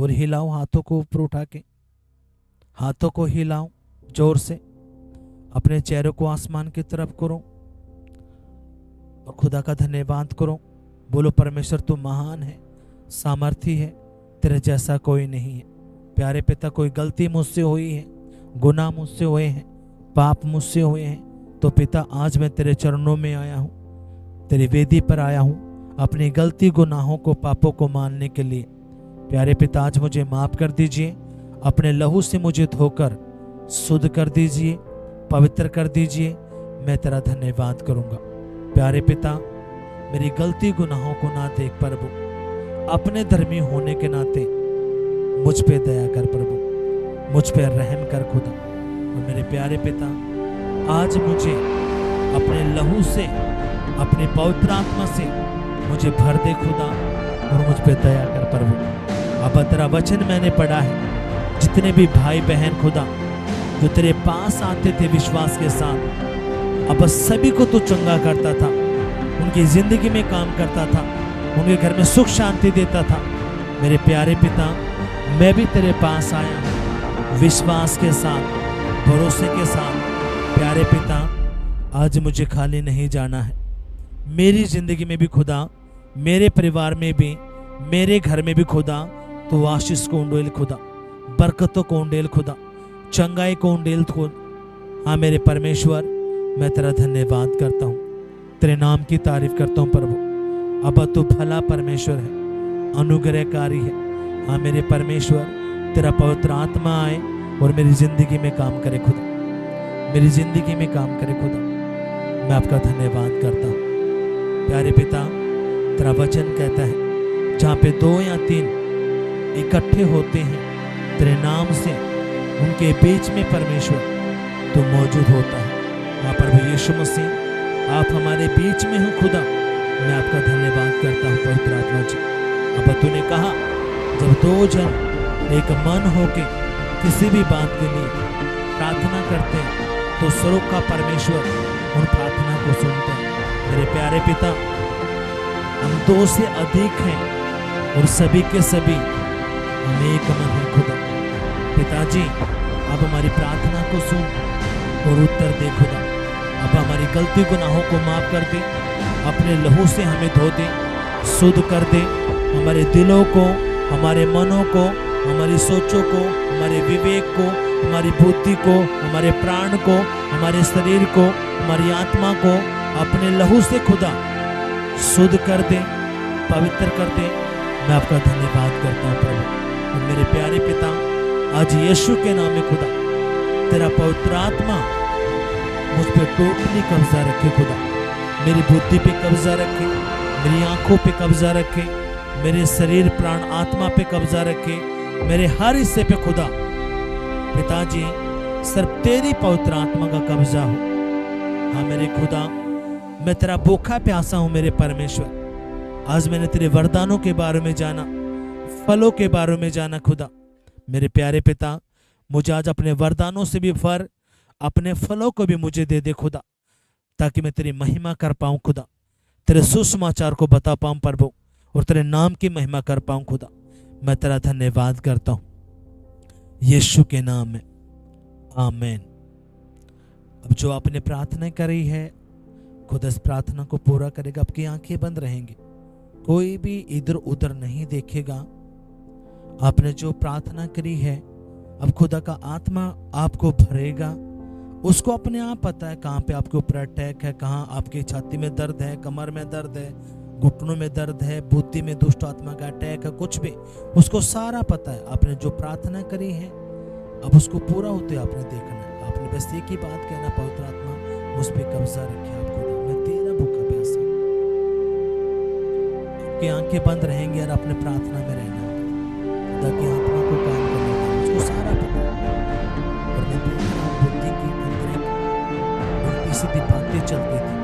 और हिलाओ हाथों को ऊपर उठा के, हाथों को हिलाओ जोर से, अपने चेहरे को आसमान की तरफ करो और खुदा का धन्यवाद करो। बोलो परमेश्वर तू महान है, सामर्थी है, तेरे जैसा कोई नहीं है। प्यारे पिता, कोई गलती मुझसे हुई है, गुनाह मुझसे हुए हैं, पाप मुझसे हुए हैं, तो पिता आज मैं तेरे चरणों में आया हूँ, तेरी वेदी पर आया हूँ अपनी गलती गुनाहों को पापों को मानने के लिए। प्यारे पिता, आज मुझे माफ कर दीजिए, अपने लहू से मुझे धोकर शुद्ध कर दीजिए, पवित्र कर दीजिए। मैं तेरा धन्यवाद करूँगा। प्यारे पिता, मेरी गलती गुनाहों को ना देख प्रभु, अपने धर्मी होने के नाते मुझ पे दया कर प्रभु, मुझ पे रहम कर खुदा। और मेरे प्यारे पिता, आज मुझे अपने लहू से, अपनी पवित्र आत्मा से मुझे भर दे खुदा और मुझ पे दया कर प्रभु। अब तेरा वचन मैंने पढ़ा है, जितने भी भाई बहन खुदा जो तेरे पास आते थे विश्वास के साथ, अब सभी को तू चंगा करता था, उनकी जिंदगी में काम करता था, उनके घर में सुख शांति देता था। मेरे प्यारे पिता, मैं भी तेरे पास आया हूँ विश्वास के साथ, भरोसे के साथ। प्यारे पिता, आज मुझे खाली नहीं जाना है। मेरी जिंदगी में भी खुदा, मेरे परिवार में भी, मेरे घर में भी खुदा तो आशीष को उंडेल खुदा, बरकतों को उंडेल खुदा, चंगाई को उंडेल खुदा। हाँ मेरे परमेश्वर, मैं तेरा धन्यवाद करता हूँ, तेरे नाम की तारीफ करता हूँ प्रभु। अब तू भला परमेश्वर है, अनुग्रहकारी है। हाँ मेरे परमेश्वर, तेरा पवित्र आत्मा आए और मेरी जिंदगी में काम करे खुदा, मेरी जिंदगी में काम करे खुदा। मैं आपका धन्यवाद करता हूँ। प्यारे पिता, तेरा वचन कहता है जहाँ पे 2 या 3 इकट्ठे होते हैं तेरे नाम से, उनके बीच में परमेश्वर तो मौजूद होता है। हाँ प्रभु यीशु मसीह, आप हमारे बीच में हो खुदा। मैं आपका धन्यवाद करता हूँ पवित्र आत्मा जी। अब तूने कहा जब 2 जन एक मन होके किसी भी बात के लिए प्रार्थना करते हैं तो स्वर्ग का परमेश्वर उन प्रार्थना को सुनते हैं। मेरे प्यारे पिता, हम 2 से अधिक हैं और सभी के सभी हम एक मन है खुदा। पिताजी, अब हमारी प्रार्थना को सुन और उत्तर दे खुदा। अब हमारी गलती गुनाहों को माफ कर दे, अपने लहू से हमें धो दे, शुद्ध कर दे। हमारे दिलों को, हमारे मनों को, हमारी सोचों को, हमारे विवेक को, हमारी बुद्धि को, हमारे प्राण को, हमारे शरीर को, हमारी आत्मा को अपने लहू से खुदा शुद्ध कर दे, पवित्र कर दे। मैं आपका धन्यवाद करता हूँ प्रभु। और मेरे प्यारे पिता, आज यीशु के नाम में खुदा तेरा पवित्र आत्मा मुझ पर टोटली कब्जा रखे खुदा। मेरी बुद्धि पे कब्जा रखे, मेरी आंखों पे कब्जा रखे, मेरे शरीर प्राण आत्मा पे कब्जा रखे, मेरे हर हिस्से पे खुदा। पिताजी, सिर्फ तेरी पवित्र आत्मा का कब्जा हो। हाँ मेरे खुदा, मैं तेरा भूखा प्यासा हूँ मेरे परमेश्वर। आज मैंने तेरे वरदानों के बारे में जाना, फलों के बारे में जाना खुदा। मेरे प्यारे पिता, मुझे आज अपने वरदानों से भी भर, अपने फलों को भी मुझे दे दे खुदा, ताकि मैं तेरी महिमा कर पाऊँ खुदा, तेरे सुसमाचार को बता पाऊँ प्रभु, और तेरे नाम की महिमा कर पाऊँ खुदा। मैं तेरा धन्यवाद करता हूँ यीशु के नाम में, आमीन। अब जो आपने प्रार्थना करी है, खुद इस प्रार्थना को पूरा करेगा। आपकी आंखें बंद रहेंगी, कोई भी इधर उधर नहीं देखेगा। आपने जो प्रार्थना करी है, अब खुदा का आत्मा आपको भरेगा। उसको अपने आप पता है कहाँ पे आपके ऊपर अटैक है, कहाँ आपकी छाती में दर्द है, कमर में दर्द है, घुटनों में दर्द है, बुद्धि में दुष्ट आत्मा का अटैक है, कुछ भी उसको सारा पता है। आपने जो प्रार्थना करी है, अब उसको पूरा होते आपने देखना है। आपने बस एक ही बात कहना, पवित्र आत्मा मुझ पे कब्जा रखे आप खुदा, मैं तेरा भूखा प्यासा हूं। आपकी आंखें बंद रहेंगी और अपने प्रार्थना में रहना, खुदा की आत्मा को काम करने का उसको सारा पता है। और मैं बुद्धि की अंदर उल्टी सीधी बातें चलती थी,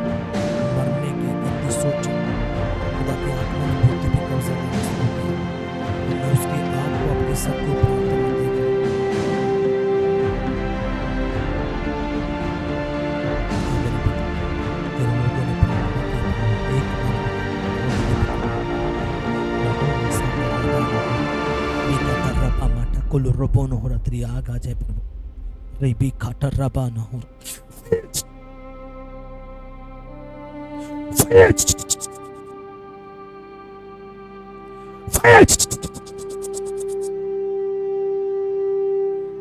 मरने की गंदी सोच, खुदा की आत्मा ने बुद्धि पे कब्जा करना शुरू किया। मैं उसकी आग को अपने सर के ऊपर कुल रोबो न हो रहा, तेरी आग आ जाए प्रभु। रेबी खाटर रबा न हो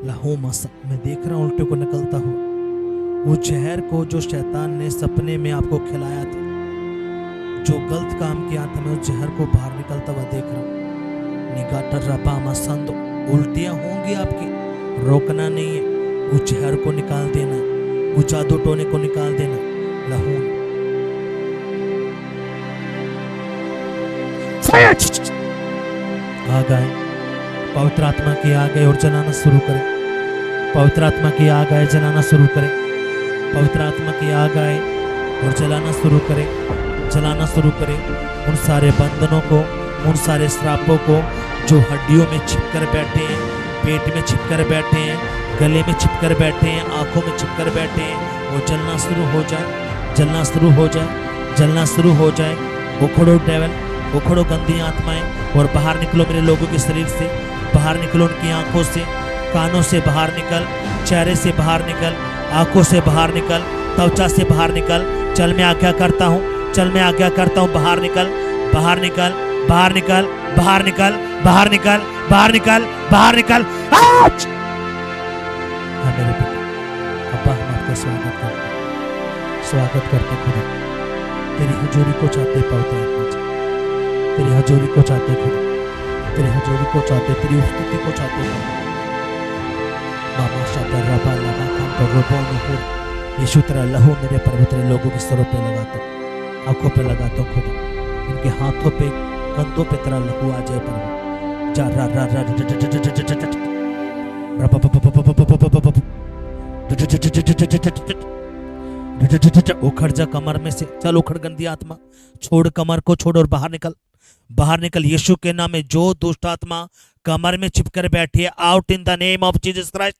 लहू मसा। मैं देख रहा हूं उल्टे को निकलता हुआ वो जहर को जो शैतान ने सपने में आपको खिलाया था, जो गलत काम किया था, मैं उस जहर को बाहर निकलता हुआ देख रहा हूँ। निगाटर रबा मसंद, उल्टियां होंगी आपकी, रोकना नहीं है, उस जहर को निकाल देना, उस जादू टोने को निकाल देना। लहू आ गए, पवित्र आत्मा की आ गए और जलाना शुरू करें। पवित्र आत्मा की आ गए, जलाना शुरू करें। पवित्र आत्मा की आ गए और जलाना शुरू करें, जलाना शुरू करें उन सारे बंधनों को, उन सारे श्रापों को जो हड्डियों में छिपकर बैठे हैं, पेट में छिपकर बैठे हैं, गले में छिपकर बैठे हैं, आंखों में छिपकर बैठे हैं, वो जलना शुरू हो जाए, जलना शुरू हो जाए, जलना शुरू हो जाए। उखड़ो डेविल, उखड़ो गंदी आत्माएं और बाहर निकलो मेरे लोगों के शरीर से, बाहर निकलो उनकी आंखों से, कानों से बाहर निकल, चेहरे से बाहर निकल, आंखों से बाहर निकल, त्वचा से बाहर निकल। चल मैं आज्ञा करता हूँ, चल मैं आज्ञा करता हूँ, बाहर निकल, बाहर निकल, बाहर निकल, बाहर निकल, बाहर निकल, बाहर निकल, बाहर निकल। मेरे पिता अब्बा, हम आपका स्वागत करते हैं, स्वागत करते खुदा, तेरी हजूरी को चाहते पवित्र आत्मा जी, तेरी हजूरी को चाहते खुदा, तेरी हजूरी को चाहते, तेरी उपस्थिति को चाहते मामा शादा रबा लगा खान पर रोबो न यीशु तेरा लहू मेरे प्रभु तेरे लोगों के सरों पे लगाता हूँ, आंखों पे लगाता हूँ खुदा, इनके हाथों पे, कंधों पे तेरा लहू आ जाए प्रभु। जा रा रा रा उखड़ जा कमर में से, चल उखड़ गंदी आत्मा, छोड़ कमर को, छोड़ और बाहर निकल, बाहर निकल यीशु के नाम में। जो दुष्ट आत्मा कमर में छिपकर बैठी है, out in the name of Jesus Christ,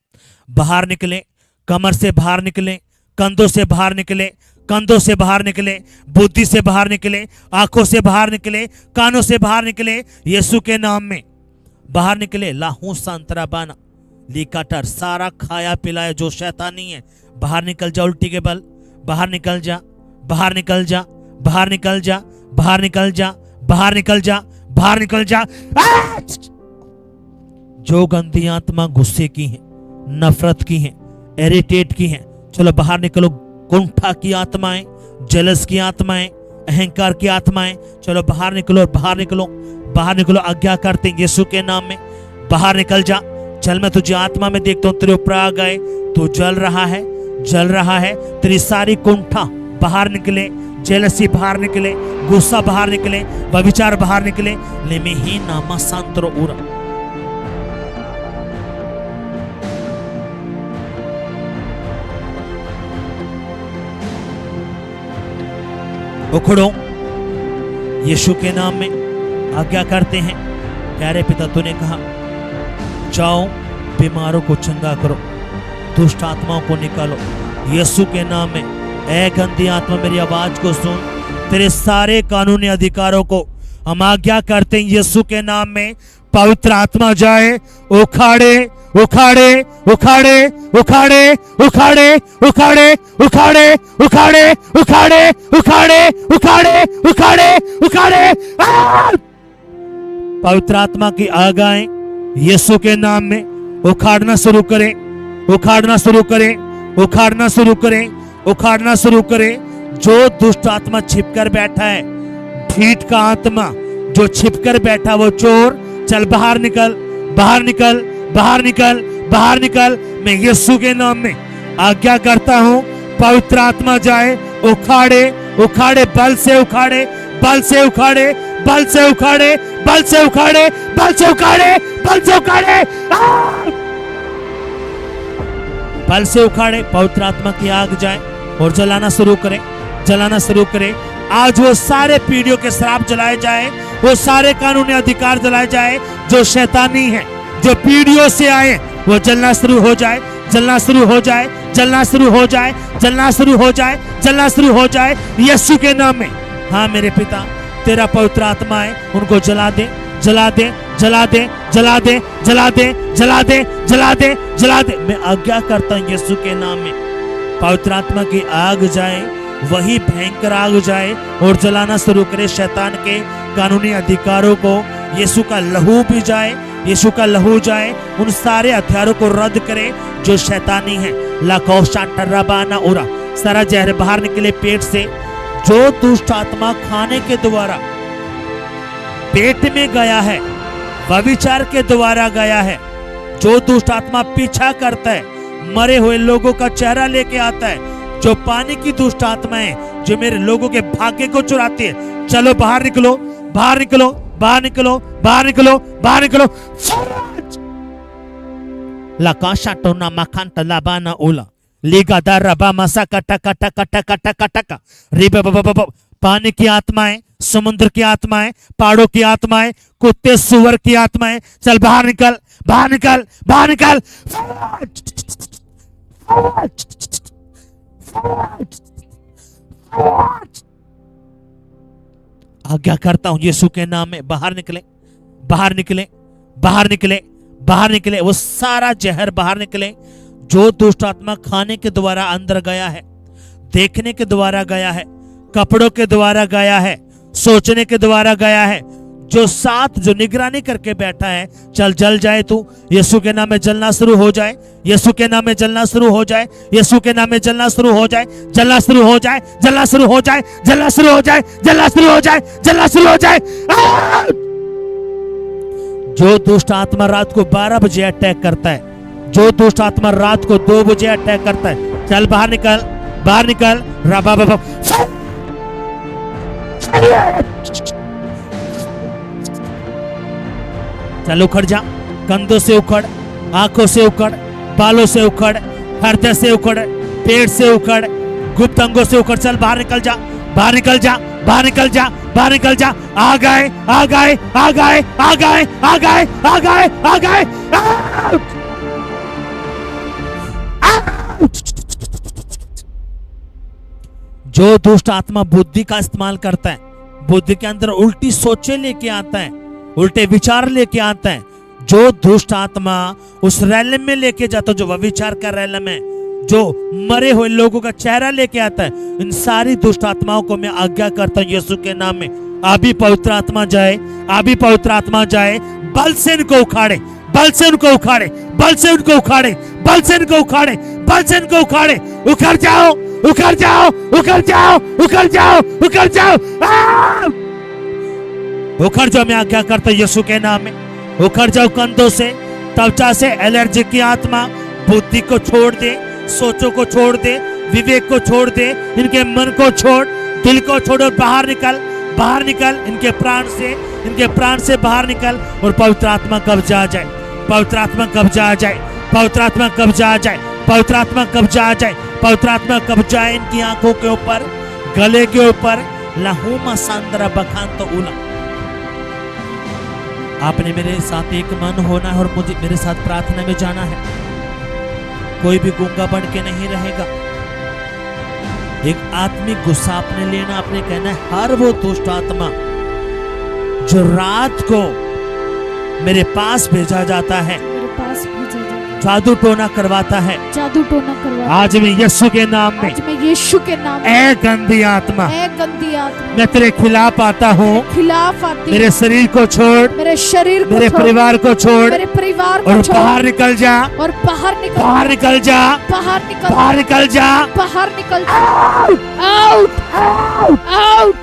बाहर निकले, कमर से बाहर निकले, कंधों से बाहर निकले, कंधों से बाहर निकले, बुद्धि से बाहर निकले, आंखों से बाहर निकले, कानों से बाहर निकले, यीशु के नाम में बाहर निकले। लाहू सांतरा बाना लीकाटर, सारा खाया पिलाया जो शैतानी है बाहर निकल जा, उल्टी के बल बाहर निकल जा, बाहर निकल जा, बाहर निकल जा, बाहर निकल जा, बाहर निकल जा, बाहर निकल जा। जो गंदी आत्मा गुस्से की है, नफरत की है, इरिटेट की है, चलो बाहर निकलो। कुंठा की आत्माएं, जलस की आत्माएं, अहंकार की आत्माएं, चलो बाहर निकलो, बाहर निकलो, बाहर निकलो। आज्ञा करते हैं यीशु के नाम में, बाहर निकल जा। चल मैं तुझे आत्मा में देखता हूं, तेरे ऊपर आ गए, तू जल रहा है, जल रहा है। तेरी सारी कुंठा बाहर निकले, जेलसी बाहर निकले, गुस्सा बाहर निकले, व्यभिचार बाहर निकले। लेमे ही नामा सांतरो उरा, उखड़ो यीशु के नाम में। आज्ञा करते हैं प्यारे पिता, तूने कहा जाओ बीमारों को चंगा करो, दुष्ट आत्माओं को निकालो यीशु के नाम में। ऐ गंदी आत्मा मेरी आवाज को सुन, तेरे सारे कानूनी अधिकारों को हम आज्ञा करते हैं यीशु के नाम में। पवित्र आत्मा जाए, उखाड़े उखाड़े उखाड़े उखाड़े उखाड़े उखाड़े उखाड़े उखाड़े उखाड़े उखाड़े उखाड़े उखाड़े उखाड़े। पवित्र आत्मा की आज्ञाएं यीशु के नाम में उखाड़ना शुरू करें, उखाड़ना शुरू करें, उखाड़ना शुरू करें, उखाड़ना शुरू करें। जो दुष्ट आत्मा छिपकर बैठा है, ढीठ का आत्मा जो छिपकर बैठा, वो चोर, चल बाहर निकल, बाहर निकल, बाहर निकल, बाहर निकल। मैं यीशु के नाम में आज्ञा करता हूं, पवित्र आत्मा जाए, उखाड़े उखाड़े, बल से उखाड़े, बल से उखाड़े, बल से उखाड़े, बल से उखाड़े, बल से उखाड़े, बल से उखाड़े, बल से उखाड़े। पवित्र आत्मा की आग जाए और जलाना शुरू करें, जलाना शुरू करें। आज वो सारे पीढ़ियों के श्राप जलाए जाए, वो सारे कानूनी अधिकार जलाए जाए जो शैतानी है, जो पीढ़ियों से आए, वो जलना शुरू हो जाए, जलना शुरू हो जाए, जलना शुरू हो जाए, जलना शुरू हो जाए, जलना शुरू हो जाए यीशु के नाम में। हाँ मेरे पिता, तेरा पवित्र आत्मा है, उनको जला दे, जला दे, जला दे, जला दे, जला दे, जला दे, जला दे, जला दे। मैं आज्ञा करता हूं यीशु के नाम में, पवित्र आत्मा की आग जाए, वही भयंकर आग जाए और जलाना शुरू करे शैतान के कानूनी अधिकारों को। यीशु का लहू भी जाए, यीशु का लहू जाए, उन सारे हथियारों को रद्द करे जो शैतानी है। लाकौशा टर्राबाना उरा, सारा जहर बाहर निकले पेट से। जो दुष्ट आत्मा खाने के द्वारा पेट में गया है, व्यभिचार के द्वारा गया है, जो दुष्ट आत्मा पीछा करता है, मरे हुए लोगों का चेहरा लेके आता है, जो पानी की दुष्ट आत्मा है, जो मेरे लोगों के भाग्य को चुराती है, चलो बाहर निकलो, बाहर निकलो, बाहर निकलो, बाहर निकलो, बाहर निकलो। लाकाशा टोना मखांता लाबाना ओला लीगा दारबा मसा कटा कटा कटा कटा कटा का रिबा बाबा। पानी की आत्माएं, समुद्र की आत्माएं, पहाड़ों की आत्माएं, कुत्ते सुअर की आत्माएं, चल बाहर निकल, बाहर निकल, बाहर निकल। आज्ञा करता हूं यीशु के नाम में, बाहर निकले, बाहर निकले, बाहर निकले, बाहर निकले। वो सारा जहर बाहर निकले जो दुष्ट आत्मा खाने के द्वारा अंदर गया है, देखने के द्वारा गया है, कपड़ों के द्वारा गया है, सोचने के द्वारा गया है, जो साथ जो निगरानी करके बैठा है। चल जल जाए तू, यीशु के नाम में जलना शुरू हो जाए, यीशु के नाम में जलना शुरू हो जाए, यीशु के नाम में जलना शुरू हो जाए, जलना शुरू हो जाए, जलना शुरू हो जाए, जलना शुरू हो जाए, जलना शुरू हो जाए, जलना शुरू हो जाए। जो दुष्ट आत्मा रात को 12 बजे अटैक करता है, जो दुष्ट आत्मा रात को 2 बजे अटैक करता है, चल बाहर निकल, बाहर निकल। रबा बाबा चल उखड़ जा, कंधों से उखड़, आंखों से उखड़, बालों से उखड़, हृदय से उखड़, पेट से उखड़, गुप्त अंगों से उखड़। चल बाहर निकल जा, बाहर निकल जा, बाहर निकल जा, बाहर निकल जा। आ गए, आ गए, आ गए, आ गए, आ गए, आ गए, आ गए। जो दुष्ट आत्मा बुद्धि का इस्तेमाल करता है, बुद्धि के अंदर उल्टी सोचे लेके आता है, उल्टे विचार लेके आता है, जो दुष्ट आत्मा उस रैलम में लेके जाता है, जो व्यभिचार का रैलम है, जो मरे हुए लोगों का चेहरा लेके आता है, इन सारी दुष्ट आत्माओं को मैं आज्ञा करता हूं यीशु के नाम में, अभी पवित्र आत्मा जाए, अभी पवित्र आत्मा जाए, बल से इनको उखाड़े, बल से उनको उखाड़े, बल से उनको उखाड़े, बल से इनको उखाड़े, बल से इनको उखाड़े। उखड़ जाओ, उखड़ जाओ, उखड़ जाओ, उखड़ जाओ, उखड़ जाओ, उखड़ जाओ। मैं आज्ञा करता हूं यीशु के नाम में, उखड़ जाओ कंधों से, त्वचा से। एलर्जी की आत्मा बुद्धि को छोड़ दे, सोचों को छोड़ दे, विवेक को छोड़ दे, इनके मन को छोड़, दिल को छोड़ो, बाहर निकल, बाहर निकल इनके प्राण से, इनके प्राण से बाहर निकल। और पवित्र आत्मा कब्जा आ जाए, पवित्र आत्मा कब्जा आ जाए, पवित्र आत्मा कब्जा आ जाए, पवित्र आत्मा कब्जा आ जाए, पवित्र आत्मा कब्जा है इनकी आंखों के ऊपर, गले के ऊपर। लहूमा सांद्रा बखान तो उला। आपने मेरे साथ एक मन होना है और मुझे मेरे साथ प्रार्थना में जाना है। कोई भी गूंगा बन के नहीं रहेगा। एक आत्मिक गुस्सा आपने लेना, आपने कहना है हर वो दुष्ट आत्मा जो रात को मेरे पास भेजा जाता है, जादू टोना करवाता है, जादू टोना करवाता, आज मैं यीशु के नाम में, आज मैं यीशु के नाम में, ए गंदी आत्मा, ए गंदी आत्मा, मैं तेरे खिलाफ आता हूँ, खिलाफ आती, मेरे शरीर को छोड़, मेरे शरीर को, मेरे परिवार को छोड़, मेरे परिवार को छोड़, बाहर निकल जा, और बाहर निकल, बाहर निकल जा, बाहर निकल, बाहर निकल जा, बाहर निकल जा। Out, out, out,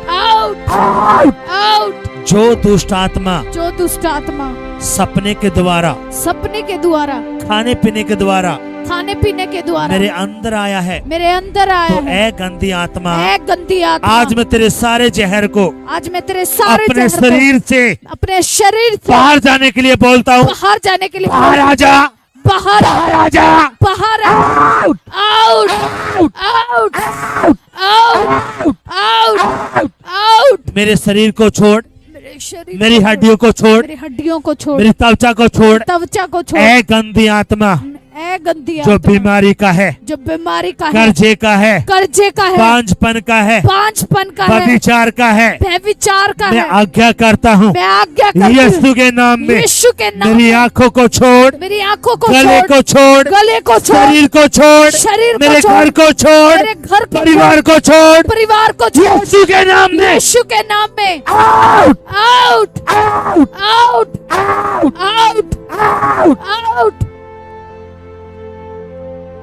out, out, out. जो दुष्ट आत्मा, जो दुष्ट आत्मा सपने के द्वारा, सपने के द्वारा, खाने पीने के द्वारा, खाने पीने के द्वारा मेरे अंदर आया है, मेरे अंदर आया तो है, ए गंदी आत्मा, ए गंदी आत्मा, आज मैं तेरे सारे जहर को, आज मैं तेरे सारे अपने शरीर से, अपने शरीर से बाहर जाने के लिए बोलता हूँ, बाहर जाने के लिए, बाहर आ जा, बाहर आ जा, बाहर out, out, out, out, out, out. मेरे शरीर को छोड़, मेरी हड्डियों को छोड़, मेरी हड्डियों को छोड़, मेरी त्वचा को छोड़, त्वचा को छोड़, ए गंदी आत्मा, ए गंदी जो आत्मा, बीमारी का है, जो बीमारी का है, कर्जे का है, कर्जे का है, पांचपन का है, पांचपन का है, व्यभिचार का है, व्यभिचार का मैं है, आज्ञा करता हूँ मैं आज्ञा करती हूँ यीशु के नाम में, यीशु के नाम मेरी में, आंखों को छोड़, मेरी आंखों को गले छोड़, को छोड़, गले को छोड़, शरीर को छोड़, शरीर मेरे को छोड़, घर को छोड़, मेरे घर को परिवार छोड़, को छोड़, परिवार को छोड़, यीशु के नाम में यीशु के नाम में out out out out out out out. Out.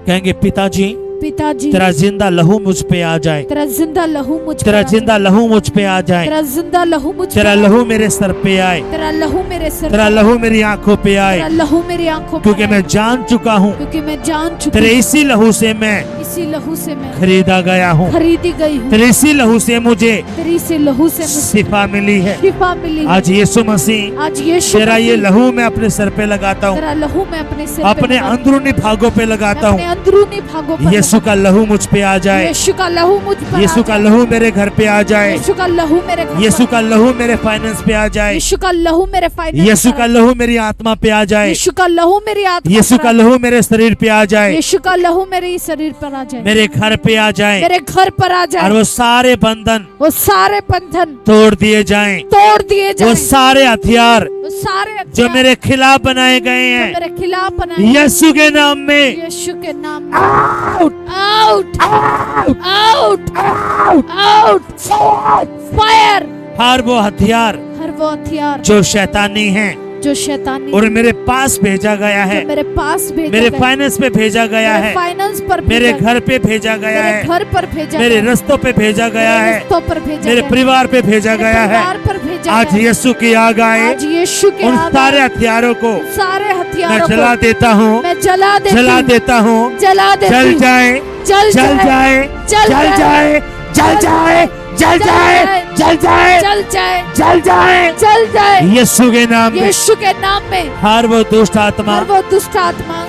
कहेंगे पिताजी पिताजी तेरा जिंदा लहू मुझ पे आ जाए, तेरा जिंदा लहू मुझ पे तेरा आ जाए, जिंदा लहू मुझ पे आ जाए, तेरा जिंदा लहू मुझ पे तेरा आ जाए, लहू मेरे सर पे आए, तेरा लहू मेरे सर तेरा पे, लहू मेरी आंखों पे तेरा आए, लहू मेरी आंखों पे क्योंकि आए, मैं जान चुका हूँ क्योंकि मैं जान चुकी तेरे हूँ, इसी लहू से मैं इसी लहू से मैं खरीदा गया हूँ, खरीदी गई हूँ, तेरे इसी लहू से मुझे तेरी से लहू से मुझे शिफा मिली है। शिफा मिली। आज यीशु मसीह आज यीशु तेरा ये मसीह, लहू मैं अपने सर पे लगाता हूँ, तेरा लहू मैं अपने सिर पे अपने लगाती हूँ, अंदरूनी भागों पे लगाता अपने हूँ। अंदरूनी भागों पर यीशु का लहू मुझ पे आ जाए, यीशु का लहू मुझ पर यीशु आ का जाए, लहू मेरे घर पे आ जाए, यीशु का लहू मेरे घर यीशु पर, का लहू मेरे फाइनेंस पे आ जाए, यीशु का लहू मेरे फाइनेंस यीशु पर का आ लहू मेरी आत्मा पे आ जाए, यीशु का लहू मेरी आत्मा यीशु पर का आ लहू मेरे शरीर पे आ जाए, यीशु का लहू मेरे शरीर पर आ जाए, मेरे घर पे आ जाए, मेरे घर पर आ और जाए, वो सारे बंधन वो सारे बंधन तोड़ दिए जाएं, तोड़ दिए वो जाए, सारे हथियार वो सारे जो हथियार मेरे खिलाफ बनाए गए जो हैं मेरे खिलाफ बनाए, यीशु के नाम में यीशु के नाम में out out out out out out fire. हर वो हथियार हर वो हथियार जो शैतानी है जो शैतानी और मेरे पास भेजा गया है, जो मेरे पास भेजा मेरे गया, फाइनेंस पे भेजा गया मेरे है, फाइनेंस पर मेरे भेजा, घर पे भेजा गया मेरे है, घर पर भेजा मेरे गया, रस्तों पे भेजा गया मेरे है, रिश्तों पर भेजा मेरे गया, परिवार पे भेजा मेरे गया है। परिवार पर भेजा आज गया, यीशु की आग आए, आज यीशु के उन आगे सारे हथियारों को सारे मैं हथियारों जला को देता हूँ, मैं जला देती जला हूँ, देता हूँ, जला देती जल हूँ, जाए, जल जल जाए, जाए, जल जल जाए, जल जाए, जल जाए, जल जाए, जल जाए, जल जाए, जल जाए, यीशु के नाम में। यीशु के नाम में हर वो दुष्ट आत्मा हर वो दुष्ट आत्मा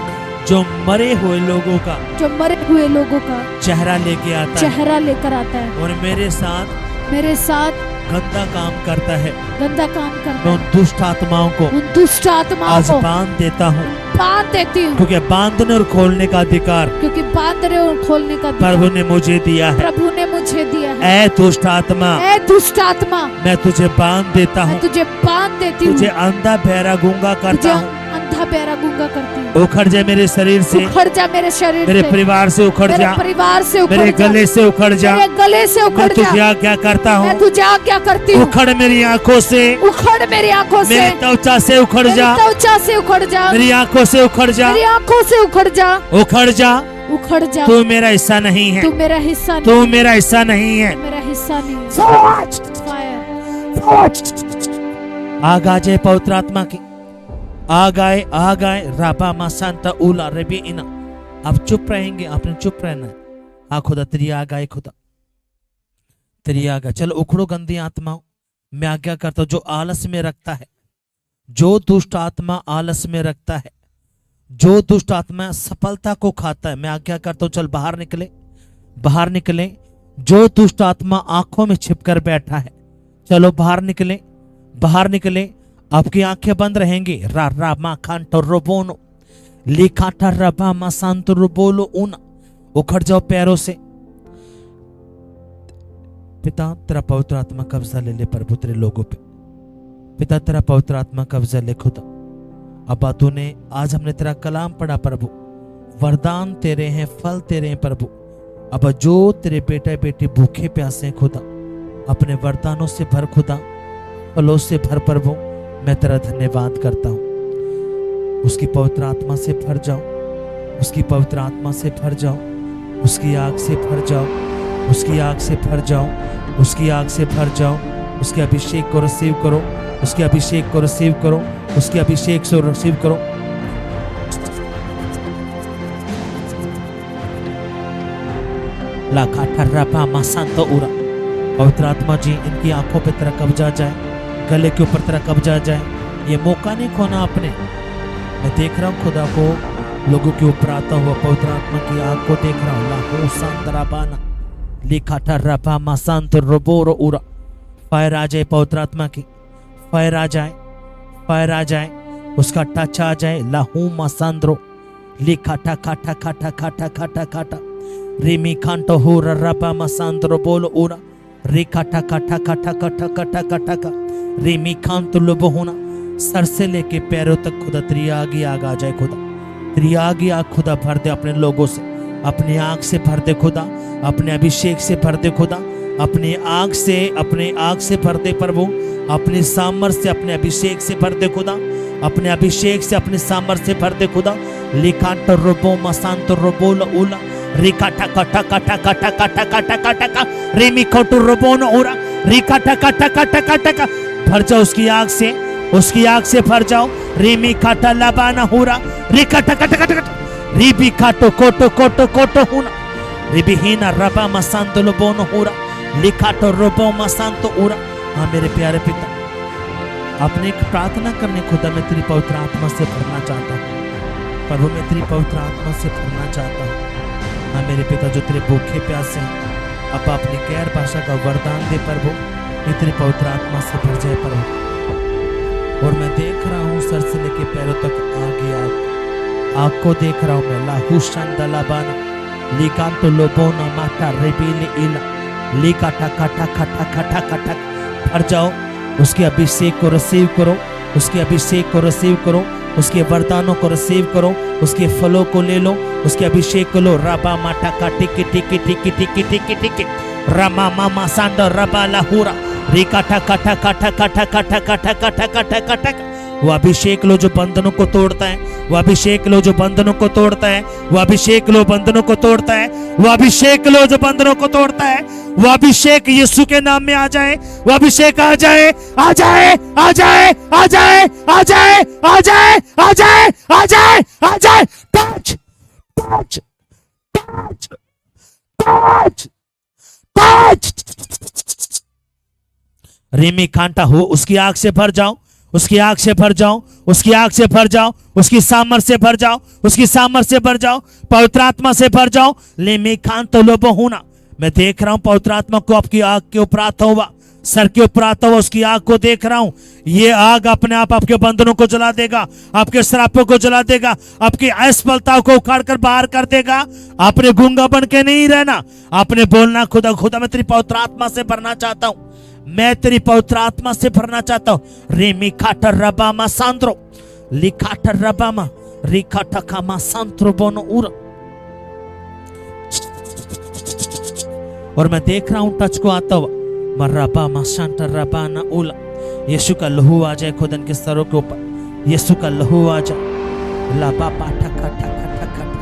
जो मरे हुए लोगों का जो मरे हुए लोगों का चेहरा लेके आता है चेहरा लेकर आता है और मेरे साथ गंदा काम करता है, गंदा काम मैं करता उन है, दुष्ट आत्माओं को उन दुष्ट आत्माओं आज को बांध देता हूँ, बांध देती हूँ, क्योंकि बांधने और खोलने का अधिकार क्योंकि बांधने और खोलने का अधिकार प्रभु ने मुझे दिया है। प्रभु ने मुझे दिया है। ऐ दुष्ट आत्मा, ऐ दुष्ट आत्मा, मैं तुझे बांध देता मैं हूँ, तुझे बांध देती हूँ, तुझे अंधा बहरा गूंगा तुझे करता हूँ। अंधा बहरा गूंगा करती हूँ। उखड़ जा मेरे शरीर से, उखड़ जा मेरे शरीर मेरे से, परिवार से उखड़ मेरे जा, परिवार से उखड़ मेरे जा, गले से उखड़ जा, मेरे गले से उखड़ मैं तुझे जा, आज्ञा करता मैं हूँ। तुझे आज्ञा करती हूँ। उखड़ मेरी आंखों से, उखड़ मेरी आंखों से, मेरी त्वचा से उखड़ मेरी जा, त्वचा से उखड़ जा, मेरी आंखों से उखड़ जा, मेरी आंखों से उखड़ जा, उखड़ जा। उखड़ जा। तू मेरा हिस्सा नहीं है, तू मेरा हिस्सा नहीं, तू मेरा हिस्सा नहीं है। तू मेरा हिस्सा नहीं है। फायर। आग आ जाए पवित्र आत्मा की, आग आए राबा मा सांता उला रबी इना। आप चुप रहेंगे, आपने चुप रहना है। हाँ खुदा तेरी आग आए, खुदा तेरी आग आए। चलो उखड़ो गंदी आत्माओं, मैं आज्ञा करता हूं जो आलस में रखता है, जो दुष्ट आत्मा आलस में रखता है, जो दुष्ट आत्मा सफलता को खाता है, मैं आज्ञा करता हूं चल बाहर निकले, बाहर निकले। जो दुष्ट आत्मा आंखों में छिपकर बैठा है, चलो बाहर निकले, बाहर निकले। आपकी आंखें बंद रहेंगी। रा रा मा खांटो रोबोनो लिखाटा रबा मा सांतो रोबोलो ऊना। उखड़ जाओ पैरों से। पिता तेरा पवित्र आत्मा कब्जा ले ले प्रभु तेरे लोगों पे। पिता तेरा पवित्र आत्मा कब्जा ले खुदा। अब्बा तूने आज हमने तेरा कलाम पढ़ा प्रभु, वरदान तेरे हैं, फल तेरे हैं प्रभु। अब जो तेरे बेटा बेटी भूखे प्यासे हैं खुदा, अपने वरदानों से भर खुदा, फलों से भर प्रभु। मैं तेरा धन्यवाद करता हूँ। उसकी पवित्र आत्मा से भर जाओ, उसकी पवित्र आत्मा से भर जाओ, उसकी आग से भर जाओ, उसकी आग से भर जाओ, उसकी आग से भर जाओ। उसके अभिषेक को रिसीव करो, उसके अभिषेक को रिसीव करो, उसके अभिषेक से रिसीव करो। पवित्र आत्मा जी इनकी आंखों पे तेरा कब्जा जाए, गले के ऊपर तेरा कब्जा जाए। ये मौका नहीं खोना आपने। मैं देख रहा हूँ खुदा को लोगों के ऊपर आता हुआ, पवित्र आत्मा की आग को देख रहा हूँ। लाहो सांतराबाना लिखाटा रबा मासांत रोबोरो उरा। फायर आ जाए पवित्र आत्मा की, फायर आ जाए, फायर आ जाए, उसका टच आ जाए। लाहू मासांद्रो लिखाटा खाटा खाटा खाटा खाटा खाटा रिमी खांटो हो रबा मसांद्रो बोलो उरा रिखाटा खाटा खाटा खाटा खाटा खाटा का रिमी खांतो लोबो होना। सर से लेके पैरों तक खुदा तेरी आग ही आग आ जाए खुदा, तेरी आग ही आग खुदा भर दे अपने लोगों से, अपनी आग से भर दे खुदा, अपने अभिषेक से भर दे खुदा, अपनी आग से भर दे प्रभु, अपने सामर्थ्य से अपने अभिषेक से भर दे खुदा, अपने अभिषेक से अपने सामर्थ्य से भर दे खुदा। लिखाट रोबो मसांत रोबो उला रिकाटा काटा काटा काटा काटा काटा काटा का रेमी खोटू रोबो न उरा रिकाटा काटा काटा काटा का भर जाओ उसकी आग से भर जाओ। रेमी काटा लाबाना हुरा रिकाटा काटा काटा काटा रिबी काटो कोटो कोटो कोटो हुना रिबी हीना रबा मसांत लोबो न हुरा लिखाटो रोबो मसांत उरा। हाँ मेरे प्यारे पिता, अपने एक प्रार्थना करने खुदा मैं तेरी पवित्र आत्मा से भरना चाहता हूँ प्रभु, मैं तेरी पवित्र आत्मा से भरना चाहता हूँ। हाँ मेरे पिता, जो तेरे भूखे प्यासे हैं अब अपनी गैर भाषा का वरदान दे प्रभु, मैं तेरी पवित्र आत्मा से भर जाए प्रभु। और मैं देख रहा हूँ सर से लेके पैरों तक आग को देख रहा हूँ मैं। लाहुशान दलाबाना लिकांतो लोबोना माता रेबीले इला लिकाटा काटा काटा काटा काटा भर जाओ। उसके अभिषेक को रिसीव करो, उसके अभिषेक को रिसीव करो, उसके वरदानों को रिसीव करो, उसके फलों को ले लो, उसके अभिषेक को लो। रबा माटा का टिकी टिकी टिकी टिकी टिकी टिकी रमा मामा सांडा रबा लाहुरा रिकाटा काटा काटा काटा काटा काटा काटा काटा काटा। वो अभिषेक लो जो बंधनों को तोड़ता है, वो अभिषेक लो जो बंधनों को तोड़ता है, वो अभिषेक लो बंधनों को तोड़ता है, वो अभिषेक लो जो बंधनों को तोड़ता है। वो अभिषेक यीशु के नाम में आ जाए, वो अभिषेक आ जाए आ जाए आ जाए आ जाए आ जाए आ जाए आ जाए आ जाए आ जाए। Touch touch touch touch touch Rimi कांटा हो, उसकी आग से भर जाओ, उसकी आग से भर जाओ, उसकी आग से भर जाओ, उसकी सामर्थ्य से भर जाओ, उसकी सामर्थ्य से भर जाओ, पवित्र आत्मा से भर जाओ। लेमी खान तो लोबो होना, मैं देख रहा हूं पवित्र आत्मा को आपकी आग के ऊपर आता हुआ, सर के ऊपर आता हुआ उसकी आग को देख रहा हूं। ये आग अपने आप आपके बंधनों को जला देगा, आपके श्रापों को जला देगा, आपकी असफलताओं को उखाड़ कर बाहर कर देगा। आपने गूंगा बन के नहीं रहना, आपने बोलना खुदा खुदा मैं तेरी पवित्र आत्मा से भरना चाहता हूं, मैं तेरी पवित्र आत्मा से भरना चाहता हूं। रेमी खाटर रबामा सांद्रो लिखाटर रबामा रिखाटा खामा सांत्रो बोनो उर। और मैं देख रहा हूं टच को आता हुआ मर्रबा माशांटा रबाना उला। यीशु का लहू आ जाए खुद इनके सरों के ऊपर, यीशु का लहू आ जाए। लाबा पाठा खटा खटा खटा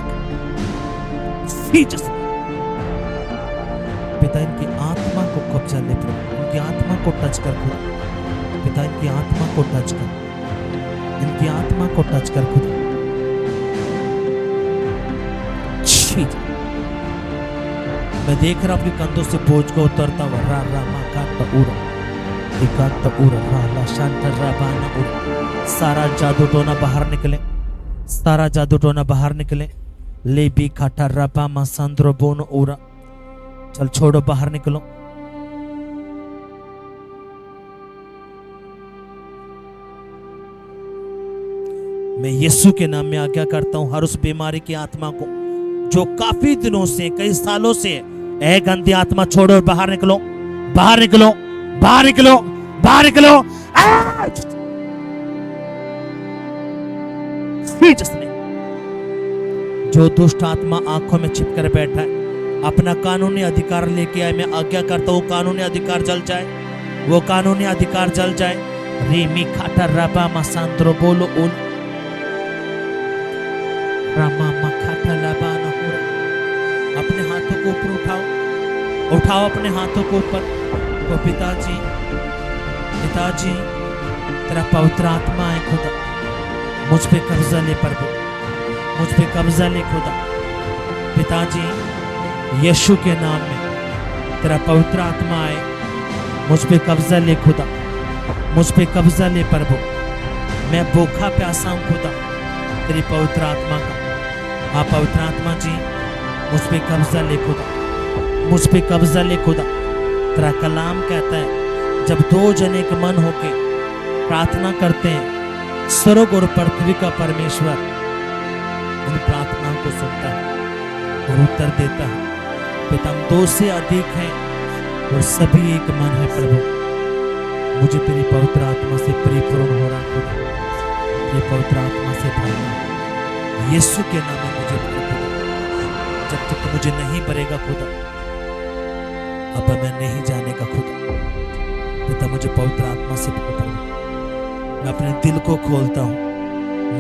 पिता इनकी आत्मा को कब्जा ले प्रभु, इनकी आत्मा को टच कर खुदा पिता, इनकी आत्मा को टच कर, इनकी आत्मा को टच कर खुदा। मैं देख रहा हूं अपने कंधों से बोझ को उतरता हुआ। रा रा मा का उरा इका उरा रा ला शांत रा बाना उरा। सारा जादू टोना बाहर निकले, सारा जादू टोना बाहर निकले। ले बी खाटा रबा मा संद्रो बोनो उरा। चल छोड़ो, बाहर निकलो। मैं यीशु के नाम में आज्ञा करता हूं हर उस बीमारी की आत्मा को जो काफी दिनों से, कई सालों से ए गंदी आत्मा छोड़ो, बाहर निकलो, बाहर निकलो, बाहर निकलो, बाहर निकलो। जो दुष्ट आत्मा आंखों में छिपकर बैठा है, अपना कानूनी अधिकार लेके आए, मैं आज्ञा करता हूं कानूनी अधिकार जल जाए, वो कानूनी अधिकार जल जाए। रेमी खाटा रबा मसांद्रो बोलो उन रामा मखाटा लाबाना हुरा। अपने हाथों को ऊपर उठाओ, उठाओ अपने हाथों को ऊपर। तो पिताजी, पिताजी तेरा पवित्र आत्मा है खुदा, मुझ पे कब्जा ले प्रभु, मुझ पे कब्जा ले खुदा। पिताजी यीशु के नाम में तेरा पवित्र आत्मा आए, मुझ पे कब्जा ले खुदा, मुझ पे कब्जा ले प्रभु। मैं भूखा प्यासा हूं खुदा तेरी पवित्र आत्मा का। हाँ पवित्र आत्मा जी मुझ पे कब्जा ले खुदा, मुझ पे कब्जा ले खुदा। तेरा कलाम कहता है जब दो जने के मन होके प्रार्थना करते हैं, स्वर्ग और पृथ्वी का परमेश्वर उन प्रार्थना को सुनता है और उत्तर देता है। पिता, हम दो से अधिक हैं और सभी एक मन है प्रभु। मुझे तेरी पवित्र आत्मा से परिपूर्ण हो रहा खुदा, तेरी पवित्र आत्मा से भरना यीशु के नाम में मुझे भर खुदा। जब तक मुझे नहीं भरेगा खुदा, अब मैं नहीं जानेगा खुदा। पिता, मुझे पवित्र आत्मा से भर प्रभु। मैं अपने दिल को खोलता हूँ,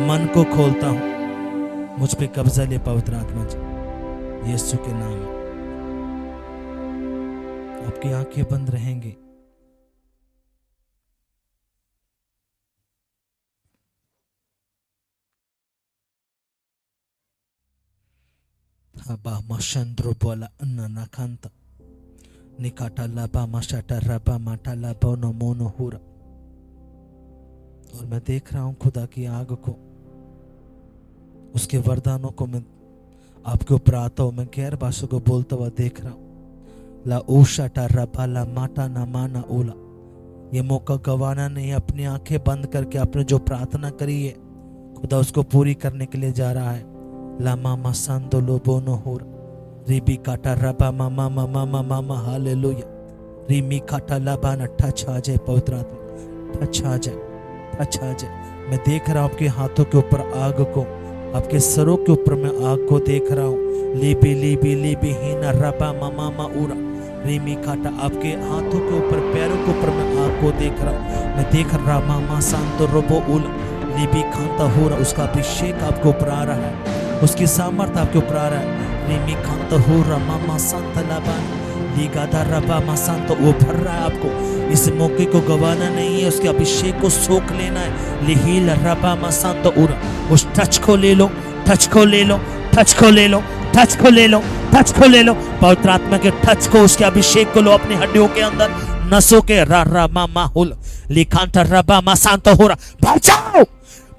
मन को खोलता हूँ, मुझ पे कब्जा ले पवित्र आत्मा जी, यीशु के नाम में। आपकी आंखें बंद रहेंगी। हबा मशंद्रो बोला अन्ना नाकांता निकाटा लाबा मशाटा रबा माटा लाबा नो मोनो हुरा। और मैं देख रहा हूं खुदा की आग को, उसके वरदानों को मैं आपके ऊपर आता हूं। मैं गैर भाषा को बोलता हुआ देख रहा हूं। ला ओशाटा रबा ला माटा ना माना ओला। ये मौका गवाना नहीं। अपनी आंखें बंद करके आपने जो प्रार्थना करी है खुदा उसको पूरी करने के लिए जा रहा है। ला मामा सांदो लोबोनो होरा रिबी काटा रबा मामा मामा मामा हालेलुया। रिमी काटा लाबाना टच आ जाए पवित्र आत्मा, टच आ जाए, टच आ जाए। मैं देख रहा हूं आपके हाथों के ऊपर आग को, आपके सरों के ऊपर मैं आग को देख रहा हूं। लीबी लीबी लीबी हीना रबा मामा माउरा रिमी काटा। आपके हाथों के ऊपर, पैरों के ऊपर मैं आग को देख रहा हूं। मैं देख रहा मामा सांतो रोबो उल लीबी खांता हो रहा। उसका अभिषेक आपके ऊपर आ रहा है, उसकी सामर्थ आपके ऊपर आ रहा है। रिमी खांता हो रहा मामा सांता लाबान लीगादा रबा मासांतो। वो भर रहा है आपको। इस मौके को गवाना नहीं है, उसके अभिषेक को सोख लेना है। लिहील रबा मासांतो उरा। उस टच को ले लो, टच को ले लो, टच को ले लो, टच को ले लो, टच को ले लो। पवित्र आत्मा के टच को, उसके अभिषेक को लो अपनी हड्डियों के अंदर, नसों के रा रा मा मा हुल लिखांता रबा मासांतो हो रहा। भर जाओ,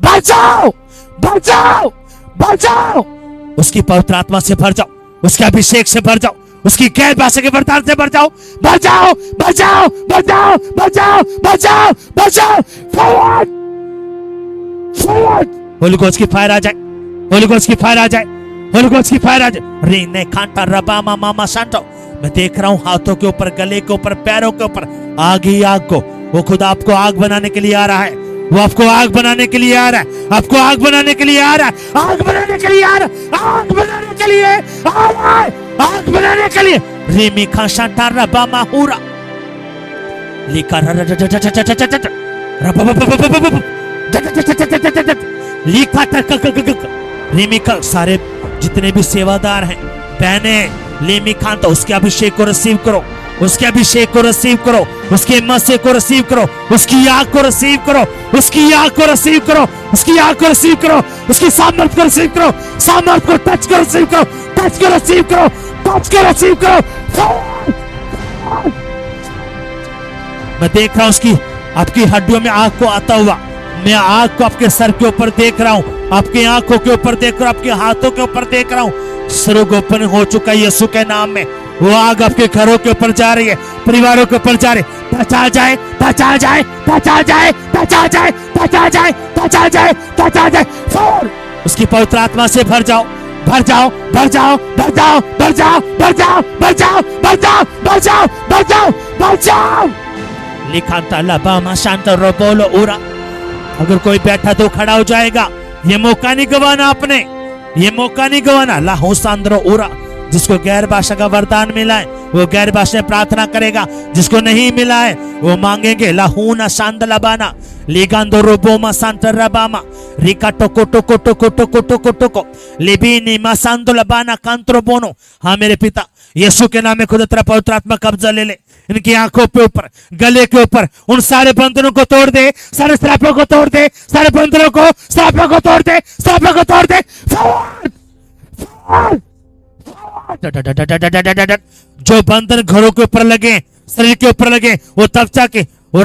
भर जाओ, भर जाओ, भर जाओ। उसकी पवित्र आत्मा से भर जाओ, उसके अभिषेक से भर जाओ, उसकी गैर भाषा के वरदान से भर जाओ, भर जाओ, भर जाओ, भर जाओ, भर जाओ, भर जाओ, भर जाओ। Forward, forward. होली गोस्ट की फायर आ जाए, होली गोस्ट की फायर आ जाए, होली गोस्ट की फायर आ जाए। रीने कांटा रबा मामा मा शांतो। मैं देख रहा हूं हाथों के ऊपर, गले के ऊपर, पैरों के ऊपर आग ही आग को। वो खुद आपको आग बनाने के लिए आ रहा है, वो आपको आग बनाने के लिए आ रहा है, आपको आग बनाने के लिए आ रहा है, आग बनाने के लिए आ रहा है, आग बनाने के लिए आ रहा है, आग बनाने के लिए। रिमी खाशा टारा बामा हुरा लिखा लिखा रिमी का। सारे जितने भी सेवादार हैं, बहने, लिमी खान, तो उसके अभिषेक को रिसीव करो, उसके अभिषेक को रिसीव करो, उसके मसे को रिसीव करो, उसकी आग को रिसीव करो, उसकी आग को रिसीव करो, उसकी आग को रिसीव करो, उसकी सामर्थ को रिसीव करो, सामर्थ को टच को रिसीव करो, टच को रिसीव करो, टच को रिसीव करो। मैं देख रहा हूं उसकी, आपकी हड्डियों में आग को आता हुआ। मैं आग को आपके सर के ऊपर देख रहा हूं, आपकी आंखों के ऊपर देख रहा हूं, आपके हाथों के ऊपर देख रहा हूं। स्वर्ग ओपन हो चुका है यीशु के नाम में। वो आग आपके घरों के ऊपर जा रही है, परिवारों के ऊपर जा रही है। टच आ जाए, टच आ जाए, टच आ जाए, टच आ जाए, टच आ जाए, टच आ जाए, टच आ जाए। फौर उसकी पवित्र आत्मा से भर जाओ, भर जाओ, भर जाओ, भर जाओ, भर जाओ, भर जाओ, भर जाओ, भर जाओ, भर जाओ, भर जाओ, भर जाओ। लिखांता लबामा शांत रोबोलो उरा। अगर कोई बैठा तो खड़ा हो जाएगा। ये मौका नहीं गवाना आपने, ये मौका नहीं गवाना। लाहौ सांद्रो उरा। जिसको गैर भाषा का वरदान मिला है वो गैर भाषा में प्रार्थना करेगा, जिसको नहीं मिला है वो मांगेंगे। लाहूना शांत लबाना लिगांदो रोबोमा शांत रबामा रिका टोको टोको टोको टोको टोको टोको लिबीनी मा शांत लबाना कांत्रो बोनो। हाँ मेरे पिता, यीशु के नाम में खुद तेरा पवित्र आत्मा कब्जा ले ले। इनकी आंखों पे ऊपर, गले के ऊपर उन सारे बंधनों को तोड़ दे, सारे श्रापों को तोड़ दे, सारे बंधनों को, श्रापों को तोड़ दे, श्रापों को तोड़ दे। जो बंधन घरों के ऊपर लगे, शरीर के ऊपर लगे, वो तब जाके वो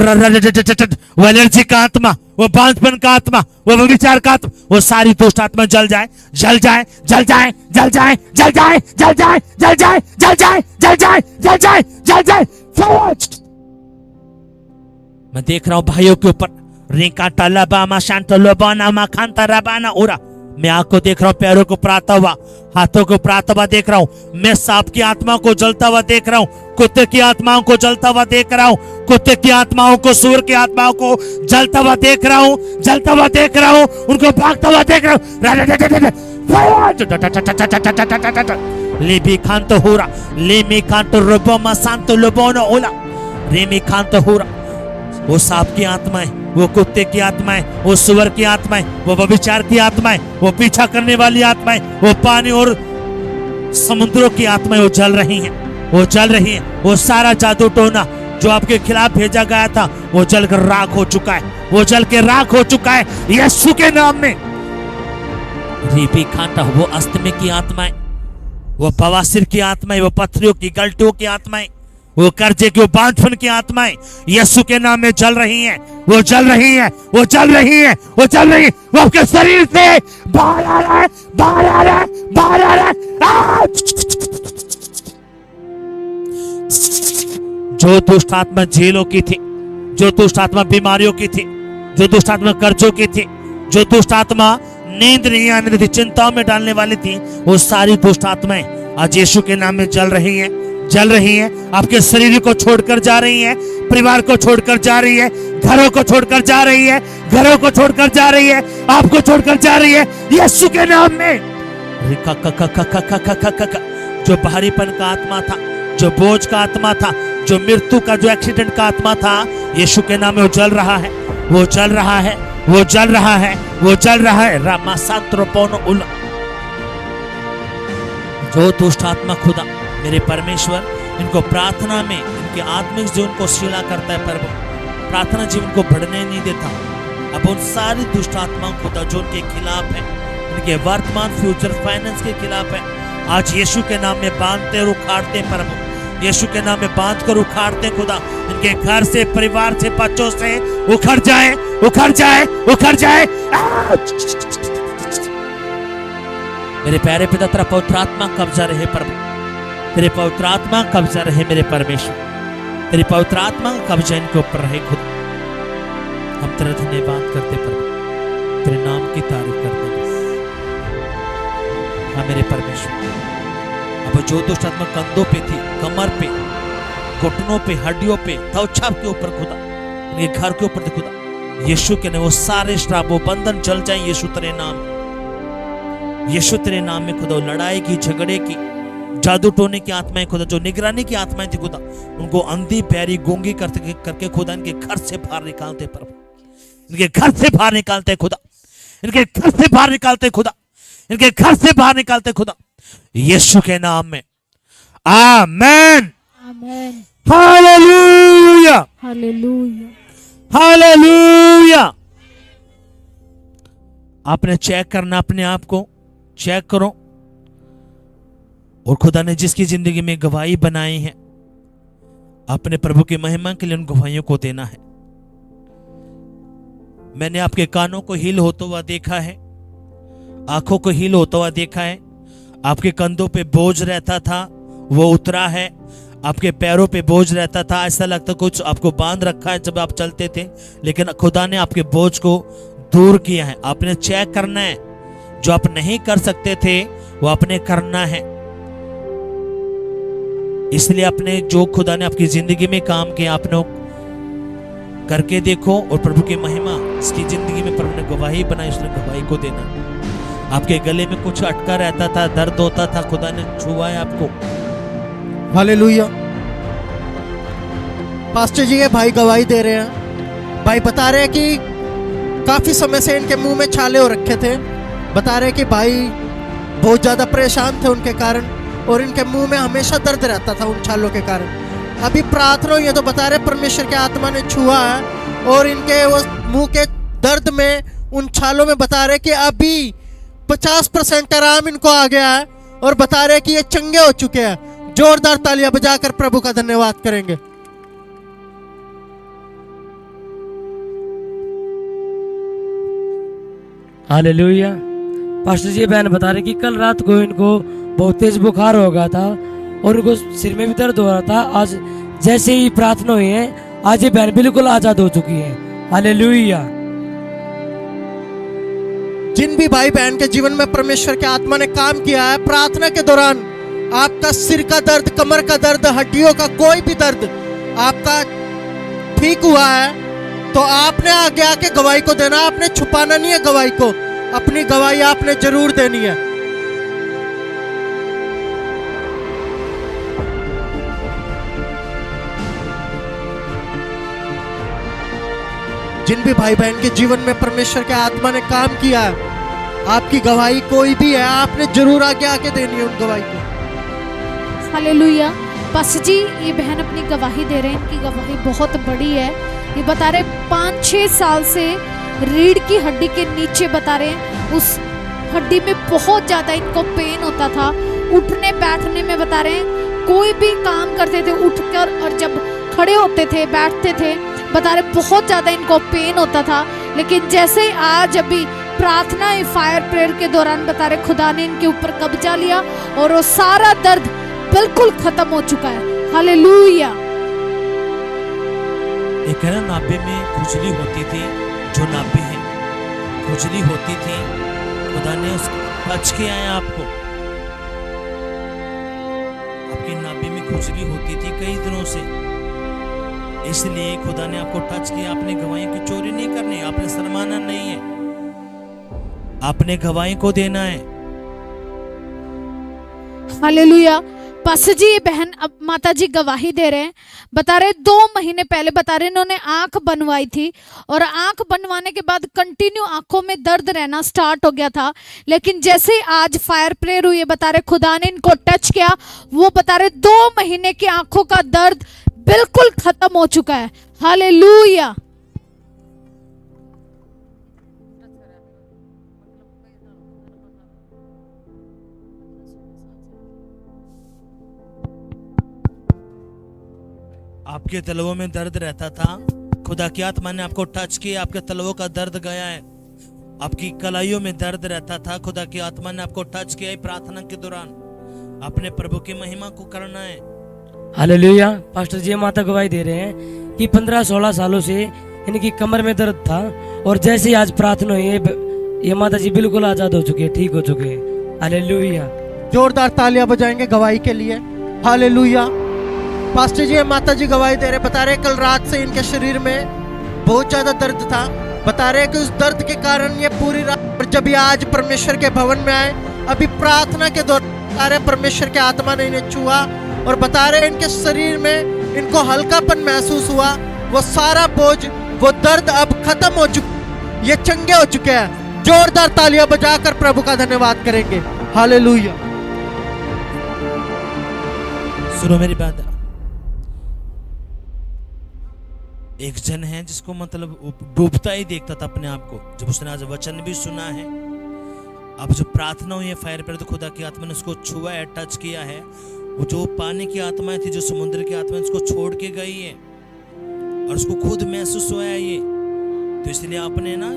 एलर्जी का आत्मा, वो बांझपन का आत्मा, वो विचार का आत्मा, वो सारी दुष्ट आत्मा जल जाए, जल जाए, जल जाए, जल जाए, जल जाए, जल जाए, जल जाए, जल जाए, जल जाए, जल जाए, जल जाए। मैं देख रहा हूं भाइयों के ऊपर रिका टलबामा शांत लोबाना मा खांता रबाना उरा। मैं आंख को देख रहा हूं, पैरों को पराता हुआ, हाथों को पराता हुआ देख रहा हूं। मैं सांप की आत्मा को जलता हुआ देख रहा हूं, कुत्ते की आत्माओं को जलता हुआ देख रहा हूं, कुत्ते की आत्माओं को, सूअर की आत्माओं को जलता हुआ देख रहा हूं, जलता हुआ देख रहा हूं, उनको भागता हुआ देख रहा हूं। लेबी खांतो हुरा, लेमी खांतो रोबोमा सांतो लोबोनो ओला, रेमी खांतो हुरा। वो सांप की आत्माएं, वो कुत्ते की आत्माएं, वो सुअर की आत्माएं, वो व्यभिचार की आत्माएं, वो पीछा करने वाली आत्माएं, वो पानी और समुद्रों की आत्माएं वो जल रही हैं, वो जल रही हैं। वो सारा जादू टोना जो आपके खिलाफ भेजा गया था वो जलकर राख हो चुका है, वो जल के राख हो चुका है यीशु के नाम में। रीपी खांटा, वो अस्तमे की आत्माएं, वो बवासीर की आत्माएं, वो पत्थरियों की गलटियों की आत्माएं, वो कर्जे की, वो बांझपन की आत्माएं यीशु के नाम में जल रही हैं, वो जल रही हैं, वो जल रही हैं, वो जल रही हैं। वो आपके शरीर से बाहर आ रहा है, बाहर आ रहा है, बाहर आ रहा है। जो दुष्ट आत्मा जेलों की थी, जो दुष्ट आत्मा बीमारियों की थी, जो दुष्ट आत्मा कर्जों की थी, जो दुष्ट आत्मा नींद नहीं आने देती, चिंताओं में डालने वाली थी, वो सारी दुष्ट आत्माएं आज यीशु के नाम में जल रही हैं, जल रही हैं। आपके शरीर को छोड़कर जा रही हैं, परिवार को छोड़कर जा रही है, घरों को छोड़कर जा रही है, घरों को छोड़कर जा रही है, आपको छोड़कर जा रही है यीशु के नाम में। जो भारीपन का आत्मा था, जो बोझ का आत्मा था, जो मृत्यु का, जो एक्सीडेंट का आत्मा था, यीशु के नाम में वो जल रहा है, वो जल रहा है, वो जल रहा है, वो जल रहा है। रामा सांत्रोपोनो उल, जो दुष्ट आत्मा खुदा मेरे परमेश्वर इनको प्रार्थना में, इनके आत्मिक जीवन को शीला करता है प्रभु, प्रार्थना जीवन को बढ़ने नहीं देता। अब उन सारी दुष्ट आत्माओं खुदा जो उनके खिलाफ है, इनके वर्तमान फ्यूचर फाइनेंस के खिलाफ है, आज यीशु के नाम में बांधते और उखाड़ते प्रभु, यीशु के नाम में बांध कर उखाड़ते खुदा। इनके घर से, परिवार से, बच्चों से उखड़ जाए, उखड़ जाए, उखड़ जाए। मेरे प्यारे पिता, तेरा पवित्र आत्मा कब्जा रहे प्रभु, तेरे पवित्र आत्मा कब्जा रहे मेरे परमेश्वर, तेरी पवित्र आत्मा का कब्जा इनके ऊपर रहे खुदा। हम तेरा धन्यवाद करते प्रभु, तेरे नाम की तारीफ करते हैं। हाँ मेरे परमेश्वर, अब जो दुष्ट आत्मा कंधों पे थी, कमर पे, घुटनों पे, हड्डियों पे, त्वचा के ऊपर खुदा, उनके घर के ऊपर खुदा, यीशु के ने वो सारे श्राप, वो बंधन जल जाए यीशु तेरे नाम, यीशु तेरे नाम में खुदा। लड़ाई की, झगड़े की, जादू टोने की आत्माएं खुदा, जो निगरानी की आत्माएं थी खुदा, उनको अंधी, प्यारी, गूंगी करके खुदा इनके घर से बाहर निकालते प्रभु, इनके घर से बाहर निकालते खुदा, इनके घर से बाहर निकालते खुदा, इनके घर से बाहर निकालते खुदा, यीशु के नाम में। आमेन, आमेन, हालेलुया, हालेलुया, हालेलुया। आपने चेक करना, अपने आप को चेक करो, और खुदा ने जिसकी जिंदगी में गवाही बनाई है, अपने प्रभु की महिमा के लिए उन गवाहियों को देना है। मैंने आपके कानों को हील होता हुआ देखा है, आंखों को हील होता हुआ देखा है, आपके कंधों पे बोझ रहता था वो उतरा है, आपके पैरों पे बोझ रहता था, ऐसा लगता कुछ आपको बांध रखा है जब आप चलते थे, लेकिन खुदा ने आपके बोझ को दूर किया है। आपने चेक करना है, जो आप नहीं कर सकते थे वो आपने करना है। इसलिए अपने जो खुदा ने आपकी जिंदगी में काम किया आपने करके देखो, और प्रभु की महिमा इसकी जिंदगी में प्रभु ने गवाही बनाई, उसने गवाही को देना। आपके गले में कुछ अटका रहता था, दर्द होता था, खुदा ने छुआ है आपको। हालेलुया। पास्टर जी, ये भाई गवाही दे रहे हैं। भाई बता रहे हैं कि काफी समय से इनके मुंह में छाले हो रखे थे। बता रहे हैं कि भाई बहुत ज्यादा परेशान थे उनके कारण, और इनके मुंह में हमेशा दर्द रहता था उन छालों के कारण। अभी प्रार्थना हुई है तो बता रहे परमेश्वर के आत्मा ने छुआ है, और इनके वो मुंह के दर्द में, उन छालों में बता रहे कि अभी 50% आराम इनको आ गया है, और बता रहे कि ये चंगे हो चुके हैं। जोरदार तालियां बजाकर प्रभु का धन्यवाद करेंगे। हालेलुया। पास्टर जी, बहन बता रहे कि कल रात को इनको बहुत तेज बुखार हो गया था और इनको सिर में भी दर्द हो रहा था। आज जैसे ही प्रार्थना हुई है, आज ये बहन बिल्कुल आजाद हो चुकी है। हालेलुया। जिन भी भाई बहन के जीवन में परमेश्वर के आत्मा ने काम किया है, प्रार्थना के दौरान आपका सिर का दर्द, कमर का दर्द, हड्डियों का कोई भी दर्द आपका ठीक हुआ है, तो आपने आगे आके गवाही को देना। आपने छुपाना नहीं है गवाही को, अपनी गवाही आपने जरूर देनी है। जिन भी भाई बहन के जीवन में परमेश्वर के आत्मा ने काम किया है, आपकी गवाही कोई भी है, आपने जरूर आगे आके देनी है उन गवाही को। हालेलुया। पास्टर जी, ये बहन अपनी गवाही दे रहे हैं, इनकी गवाही बहुत बड़ी है। ये बता रहे 5-6 साल से रीढ़ की हड्डी के नीचे, बता रहे हैं उस हड्डी में बहुत ज़्यादा इनको पेन होता था। उठने बैठने में बता रहे हैं, कोई भी काम करते थे उठकर, और जब खड़े होते थे, बैठते थे, बता रहे बहुत ज़्यादा इनको पेन होता था। लेकिन जैसे ही आज अभी प्रार्थना फायर प्रेयर के दौरान बता रहे खुदा ने इनके ऊपर कब्जा लिया और वो सारा दर्द बिल्कुल खत्म हो चुका है। हालेलुया। एक है ना, नाभि में खुजली होती थी, जो नाभि है खुजली होती थी, खुदा ने उसको टच किया है आपको। आपकी नाभि में खुजली होती थी कई दिनों से, इसलिए खुदा ने आपको टच किया। आपने गवाही की चोरी नहीं करनी, आपने शर्माना नहीं है, आपने गवाही को देना है। हालेलुया। पास्टर जी, ये बहन अब माता जी गवाही दे रहे हैं, बता रहे 2 महीने पहले बता रहे इन्होंने आंख बनवाई थी, और आंख बनवाने के बाद कंटिन्यू आंखों में दर्द रहना स्टार्ट हो गया था। लेकिन जैसे ही आज फायर प्रेयर हुई है, बता रहे खुदा ने इनको टच किया, वो बता रहे 2 महीने की आंखों का दर्द बिल्कुल खत्म हो चुका है। हालेलुया। आपके तलवों में दर्द रहता था, खुदा की आत्मा ने आपको टच किया, आपके तलवों का दर्द गया है। आपकी कलाइयों में दर्द रहता था, खुदा की आत्मा ने आपको टच किया है। प्रार्थना के दौरान अपने प्रभु की महिमा को करना है। हालेलुया। पास्टर जी माता गवाही दे रहे हैं कि 15-16 सालों से इनकी कमर में दर्द था, और जैसे ही आज प्रार्थना हुई ये माता जी बिल्कुल आजाद हो चुके हैं, ठीक हो चुके हैं। हालेलुया। जोरदार तालियां बजाएंगे गवाही के लिए। हालेलुया। पास्टर जी माता जी गवाही दे रहे, बता रहे कल रात से इनके शरीर में बहुत ज्यादा दर्द था। बता रहे कि उस दर्द के कारण ये पूरी रात, और जब ये आज परमेश्वर के भवन में आए, अभी प्रार्थना के दौरान बता रहे परमेश्वर के आत्मा ने इन्हें छुआ, और बता रहे इनके शरीर में इनको हल्कापन महसूस हुआ। वो सारा बोझ, वो दर्द अब खत्म हो चुका, ये चंगे हो चुके हैं। जोरदार तालियां बजाकर प्रभु का धन्यवाद करेंगे। हालेलुया। सुनो मेरी बात। एक जन है जिसको मतलब डूबता ही देखता था अपने आप को, जब उसने आज वचन भी सुना है, अब जो प्रार्थना हुई है फायर पर, तो खुदा की आत्मा ने उसको छुआ है, टच किया है। वो जो पानी की आत्माएं थी, जो समुद्र की आत्मा, उसको छोड़ के गई है, और उसको खुद महसूस हुआ है ये। तो इसलिए आपने ना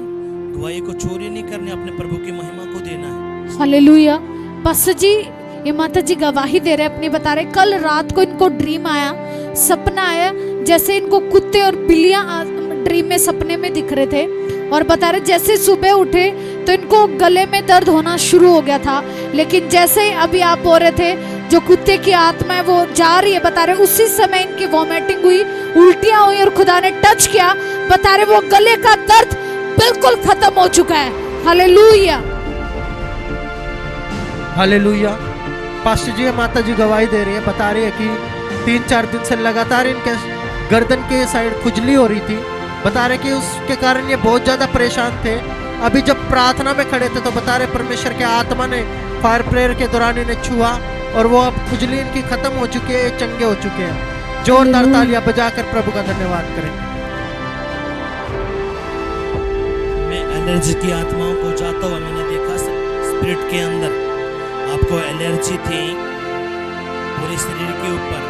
गवाही को चोरी नहीं करनी, अपने प्रभु की महिमा को देना है। हालेलुया। पास्टर जी, ये माता जी गवाही दे रहे अपनी, बता रहे कल रात को इनको ड्रीम आया, सपना आया, जैसे इनको कुत्ते और बिल्लियां ड्रीम में, सपने में दिख रहे थे। और बता रहे जैसे सुबह उठे तो इनको गले में दर्द होना शुरू हो गया था। लेकिन जैसे अभी आप बोल रहे थे, जो कुत्ते की आत्मा है वो जा रही है, बता रहे उसी समय इनकी वॉमिटिंग हुई, उल्टियां हुई, और खुदा ने टच किया, बता रहे वो गले का दर्द बिल्कुल खत्म हो चुका है। हालेलुया। हालेलुया। पास्टर जी माता जी गवाही दे रही है, बता रही है कि 3-4 दिन से लगातार इनके गर्दन के साइड खुजली हो रही थी। बता रहे कि उसके कारण ये बहुत ज़्यादा परेशान थे। अभी जब प्रार्थना में खड़े थे तो बता रहे परमेश्वर के आत्मा ने फायर प्रेयर के दौरान इन्हें छुआ, और वो अब खुजली इनकी खत्म हो चुकी है, चंगे हो चुके हैं। जोरदार तालियां बजाकर प्रभु का धन्यवाद करें। मैं एलर्जी की आत्माओं को जाता हुआ मैंने देखा स्पिरिट के अंदर। आपको एलर्जी थी पूरे शरीर के ऊपर,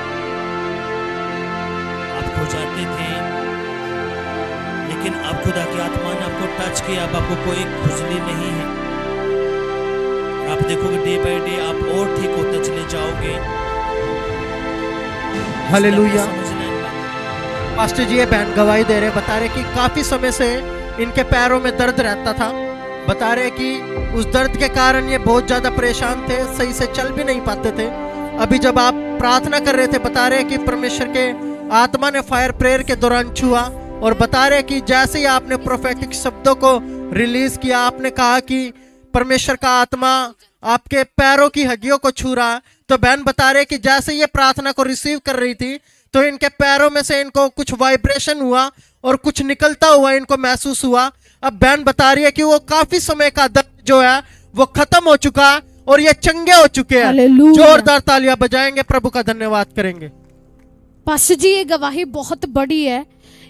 आप खो जाते थे, लेकिन अब खुदा की आत्मा ने आपको टच किया, अब आपको कोई खुजली नहीं है। आप देखोगे डे बाय डे आप और ठीक होते चले जाओगे। हालेलुया। समझना है बात। पास्टर जी ये बहन गवाही दे रहे, बता रहे कि काफी समय से इनके पैरों में दर्द रहता था, बता रहे कि उस दर्द के कारण ये बहुत ज्यादा परेशान थे, सही से चल भी नहीं पाते थे। अभी जब आप प्रार्थना कर रहे थे, बता रहे कि परमेश्वर के आत्मा ने फायर प्रेयर के दौरान छुआ, और बता रहे कि जैसे ही आपने प्रोफेटिक शब्दों को रिलीज किया, आपने कहा कि परमेश्वर का आत्मा आपके पैरों की हड्डियों को छू रहा। तो बहन बता रहे कि जैसे ये प्रार्थना को रिसीव कर रही थी, तो इनके पैरों में से इनको कुछ वाइब्रेशन हुआ और कुछ निकलता हुआ इनको महसूस हुआ। अब बहन बता रही है कि वो काफी समय का दर्द जो है वो खत्म हो चुका और ये चंगे हो चुके हैं। हालेलुया। जोरदार तालियां बजाएंगे, प्रभु का धन्यवाद करेंगे। पास्टर जी, ये गवाही बहुत बड़ी है।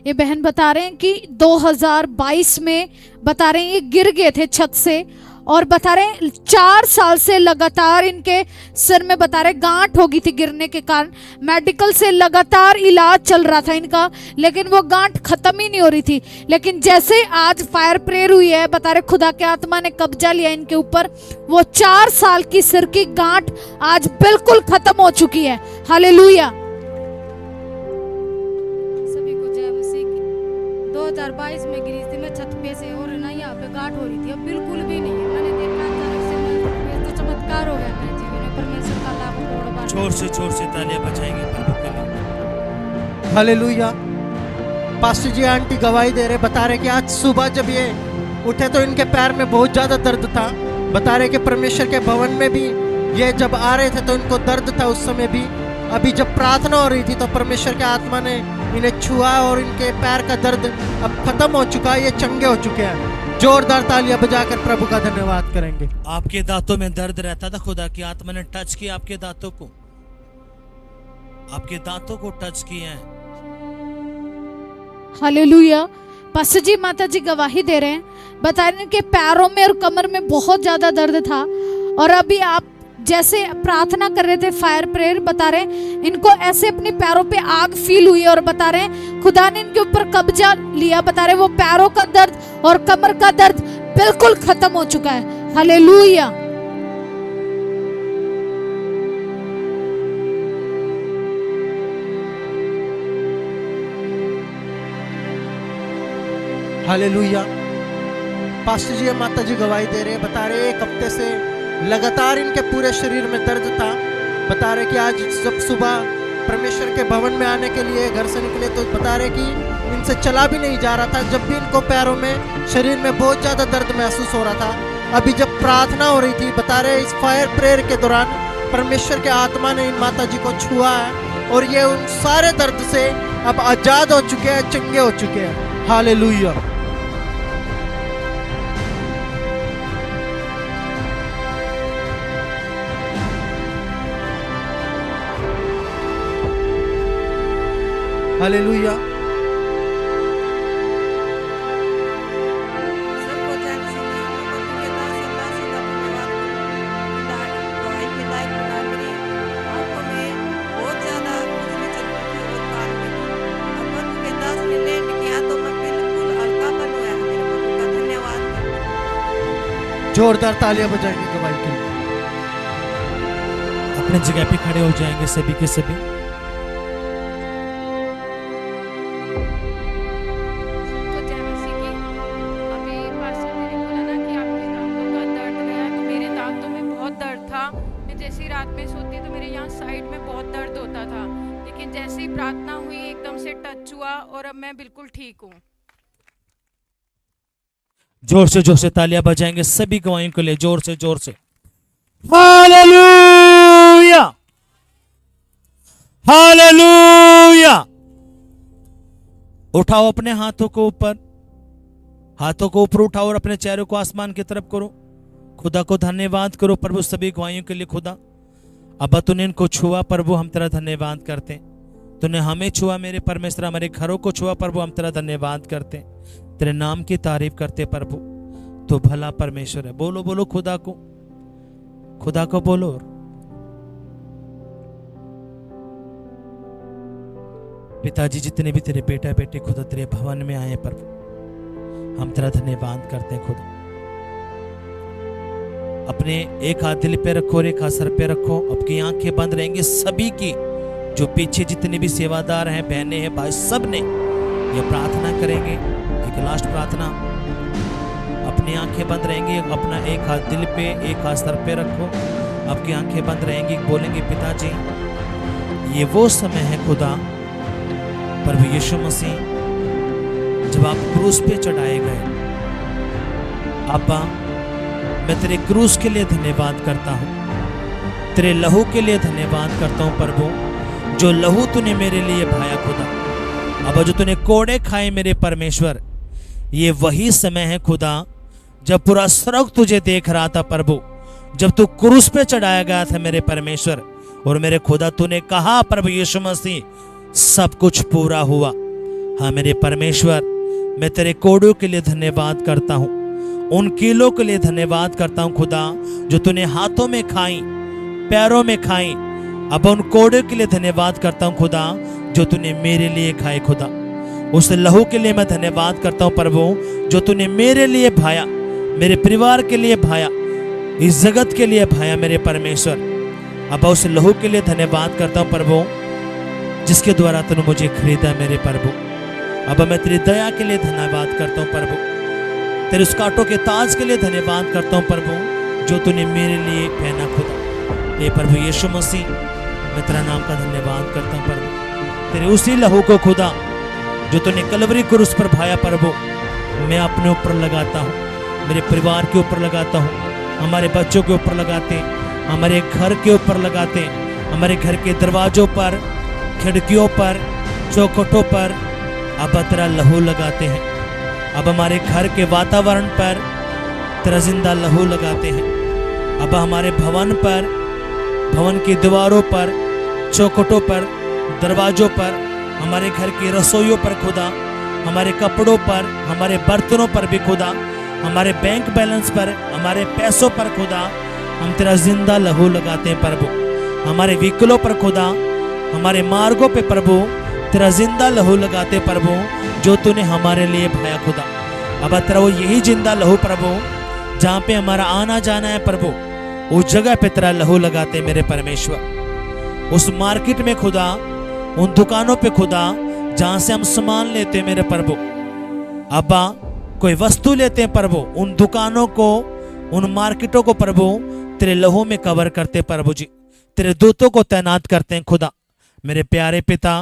ये बहन बता रहे हैं कि 2022 में बता रहे हैं ये गिर गए थे छत से, और बता रहे हैं 4 साल से लगातार इनके सिर में बता रहे गांठ हो गई थी गिरने के कारण। मेडिकल से लगातार इलाज चल रहा था इनका, लेकिन वो गांठ खत्म ही नहीं हो रही थी। लेकिन जैसे आज फायर प्रेयर हुई है, बता रहे खुदा के आत्मा ने कब्जा लिया इनके ऊपर, वो 4 साल की सिर की गांठ आज बिल्कुल खत्म हो चुकी है। हालेलुया। सभी को जय मसीह की। 2022 में गिरी थी मैं छत पे से, और ना यहाँ पे गांठ हो रही थी, अब बिल्कुल भी नहीं है। मैंने देखा अचानक से मैं तो चमत्कार हो गया मेरे जीवन में। परमेश्वर का लाभ करोड़ बार। जोर से तालियां बजाएंगे प्रभु के लिए। हालेलुया। पास्टर जी आंटी गवाही दे रहे, बता रहे कि आज सुबह जब ये उठे तो इनके पैर में बहुत ज्यादा दर्द था। बता रहे कि परमेश्वर के भवन में भी ये जब आ रहे थे तो इनको दर्द था उस समय भी। अभी जब प्रार्थना हो रही थी तो परमेश्वर के आत्मा ने इन्हें छुआ और इनके पैर का दर्द अब खत्म हो चुका है, ये चंगे हो चुके हैं। जोरदार तालियां बजाकर प्रभु का धन्यवाद करेंगे। आपके दांतों में दर्द रहता था, खुदा की आत्मा ने टच किया आपके दांतों को, आपके दांतों को टच किया है। हालेलुया। पास्टर जी, माता जी गवाही दे रहे हैं, बता रहे हैं कि पैरों में और कमर में बहुत ज्यादा दर्द था, और अभी आप जैसे प्रार्थना कर रहे थे फायर प्रेयर, बता रहे हैं इनको ऐसे अपने पैरों पे आग फील हुई, और बता रहे हैं खुदा ने इनके ऊपर कब्जा लिया। बता रहे वो पैरों का दर्द और कमर का दर्द बिल्कुल खत्म हो चुका है। हालेलुया। हालेलुया। पास्टर जी माता जी गवाही दे रहे, बता रहे 1 हफ्ते से लगातार इनके पूरे शरीर में दर्द था। बता रहे कि आज जब सुबह परमेश्वर के भवन में आने के लिए घर से निकले तो बता रहे कि इनसे चला भी नहीं जा रहा था। जब भी इनको पैरों में शरीर में बहुत ज़्यादा दर्द महसूस हो रहा था। अभी जब प्रार्थना हो रही थी, बता रहे इस फायर प्रेयर के दौरान परमेश्वर के आत्मा ने इन माता जी को छुआ है, और ये उन सारे दर्द से अब आज़ाद हो चुके हैं, चंगे हो चुके हैं। हालेलुया। हालेलुया। सबको जय मसीह की। प्रभु के दास अल्लाह से धन्यवाद गवाही के लायक बना। मेरी आंखों में बहुत ज्यादा खुजली चल रही थी और कान में भी। और प्रभु के दास ने लैंड किया तो मैं बिल्कुल हल्कापन हुआ। मेरे प्रभु का धन्यवाद। जोरदार तालियां बजाएंगे गवाही के लिए। अपने जगह पे खड़े हो जाएंगे सभी के सभी। सबको जय मसीह की। अभी पास्टर जी ने बोला ना कि आपके दांतों का दर्द गया, तो मेरे दांतों में बहुत दर्द था। मैं जैसे ही रात में सोती तो मेरे यहाँ साइड में बहुत दर्द होता था, लेकिन जैसे ही प्रार्थना हुई एकदम से टच हुआ और अब मैं बिल्कुल ठीक हूँ। जोर से तालियां बजाएंगे सभी गवाहियों के लिए, जोर से। Hallelujah, hallelujah. उठाओ अपने हाथों को ऊपर, उठाओ और अपने चेहरे को आसमान की तरफ करो। खुदा को धन्यवाद करो प्रभु सभी गवाहियों के लिए। खुदा अब तूने इनको छुआ प्रभु, हम तेरा धन्यवाद करते। तूने हमें छुआ मेरे परमेश्वर, हमारे घरों को छुआ प्रभु, हम तेरा धन्यवाद करते, तेरे नाम की तारीफ करते प्रभु। तो भला परमेश्वर है। बोलो बोलो खुदा को बोलो। पिताजी जितने भी तेरे बेटा बेटे खुदा तेरे भवन में आए प्रभु, हम तेरा धन्यवाद करते हैं खुदा। अपने एक हाथ दिल पे रखो और एक हाथ सर पे रखो। आपकी आंखें बंद रहेंगी सभी की, जो पीछे जितने भी सेवादार हैं, बहनें हैं, भाई, सब ने ये प्रार्थना करेंगे। एक लास्ट प्रार्थना अपने अपनी आंखें बंद रहेंगी, अपना एक हाथ दिल पे एक हाथ सर पे रखो, आपकी आंखें बंद रहेंगी, बोलेंगे पिताजी ये वो समय है खुदा प्रभु यीशु मसीह जब आप क्रूस पे चढ़ाए गए। अब्बा मैं तेरे क्रूस के लिए धन्यवाद करता हूँ, तेरे लहू के लिए धन्यवाद करता हूँ प्रभु, जो लहू तूने मेरे लिए बहाया खुदा। अब जो तूने कोड़े खाए मेरे परमेश्वर, ये वही समय है खुदा जब पूरा स्वर्ग तुझे देख रहा था प्रभु, जब तू क्रूस पे चढ़ाया गया था मेरे परमेश्वर। और मेरे खुदा तूने कहा प्रभु यीशु मसीह सब कुछ पूरा हुआ। हाँ मेरे परमेश्वर, मैं तेरे कोड़ों के लिए धन्यवाद करता हूँ, उन कीलों के लिए धन्यवाद करता हूँ खुदा जो तूने हाथों में खाई, पैरों में खाई। अब उन कोड़ों के लिए धन्यवाद करता हूँ खुदा जो तूने मेरे लिए खाए खुदा। उस लहू के लिए मैं धन्यवाद करता हूँ प्रभु जो तूने मेरे लिए भाया, मेरे परिवार के लिए भाया, इस जगत के लिए भाया मेरे परमेश्वर। अब उस लहू के लिए धन्यवाद करता हूँ प्रभु जिसके द्वारा तूने मुझे खरीदा मेरे प्रभु। अब मैं तेरी दया के लिए धन्यवाद करता हूँ प्रभु, तेरे उस कांटों के ताज के लिए धन्यवाद करता हूँ प्रभु जो तूने मेरे लिए पहना खुदा। हे प्रभु यीशु मसीह, मैं तेरा नाम का धन्यवाद करता हूँ प्रभु, तेरे उसी लहू को खुदा जो तूने कलवरी क्रूस पर भाया प्रभु, मैं अपने ऊपर लगाता हूँ, मेरे परिवार के ऊपर लगाता हूँ, हमारे बच्चों के ऊपर लगाते, हमारे घर के ऊपर लगाते, हमारे घर के दरवाजों पर, खिड़कियों पर, चौखटों पर अब तेरा लहू लगाते हैं। अब हमारे घर के वातावरण पर तेरा जिंदा लहू लगाते हैं। अब हमारे भवन पर, भवन की दीवारों पर, चौखटों पर, दरवाजों पर, हमारे घर की रसोइयों पर खुदा, हमारे कपड़ों पर, हमारे बर्तनों पर भी खुदा, हमारे बैंक बैलेंस पर, हमारे पैसों पर खुदा हम तेरा जिंदा लहू लगाते हैं प्रभु। हमारे व्हीकलों पर खुदा, हमारे मार्गों पे प्रभु तेरा जिंदा लहू लगाते प्रभु जो तूने हमारे लिए भाया खुदा। अब तेरा वो यही जिंदा लहू प्रभु जहाँ पे हमारा आना जाना है प्रभु, उस जगह पे तेरा लहू लगाते मेरे परमेश्वर। उस मार्केट में खुदा, उन दुकानों पे खुदा जहाँ से हम सामान लेते हैं मेरे प्रभु, अब्बा कोई वस्तु लेते हैं प्रभु, उन दुकानों को, उन मार्केटों को प्रभु तेरे लहू में कवर करते प्रभु जी, तेरे दूतों को तैनात करते हैं खुदा। मेरे प्यारे पिता,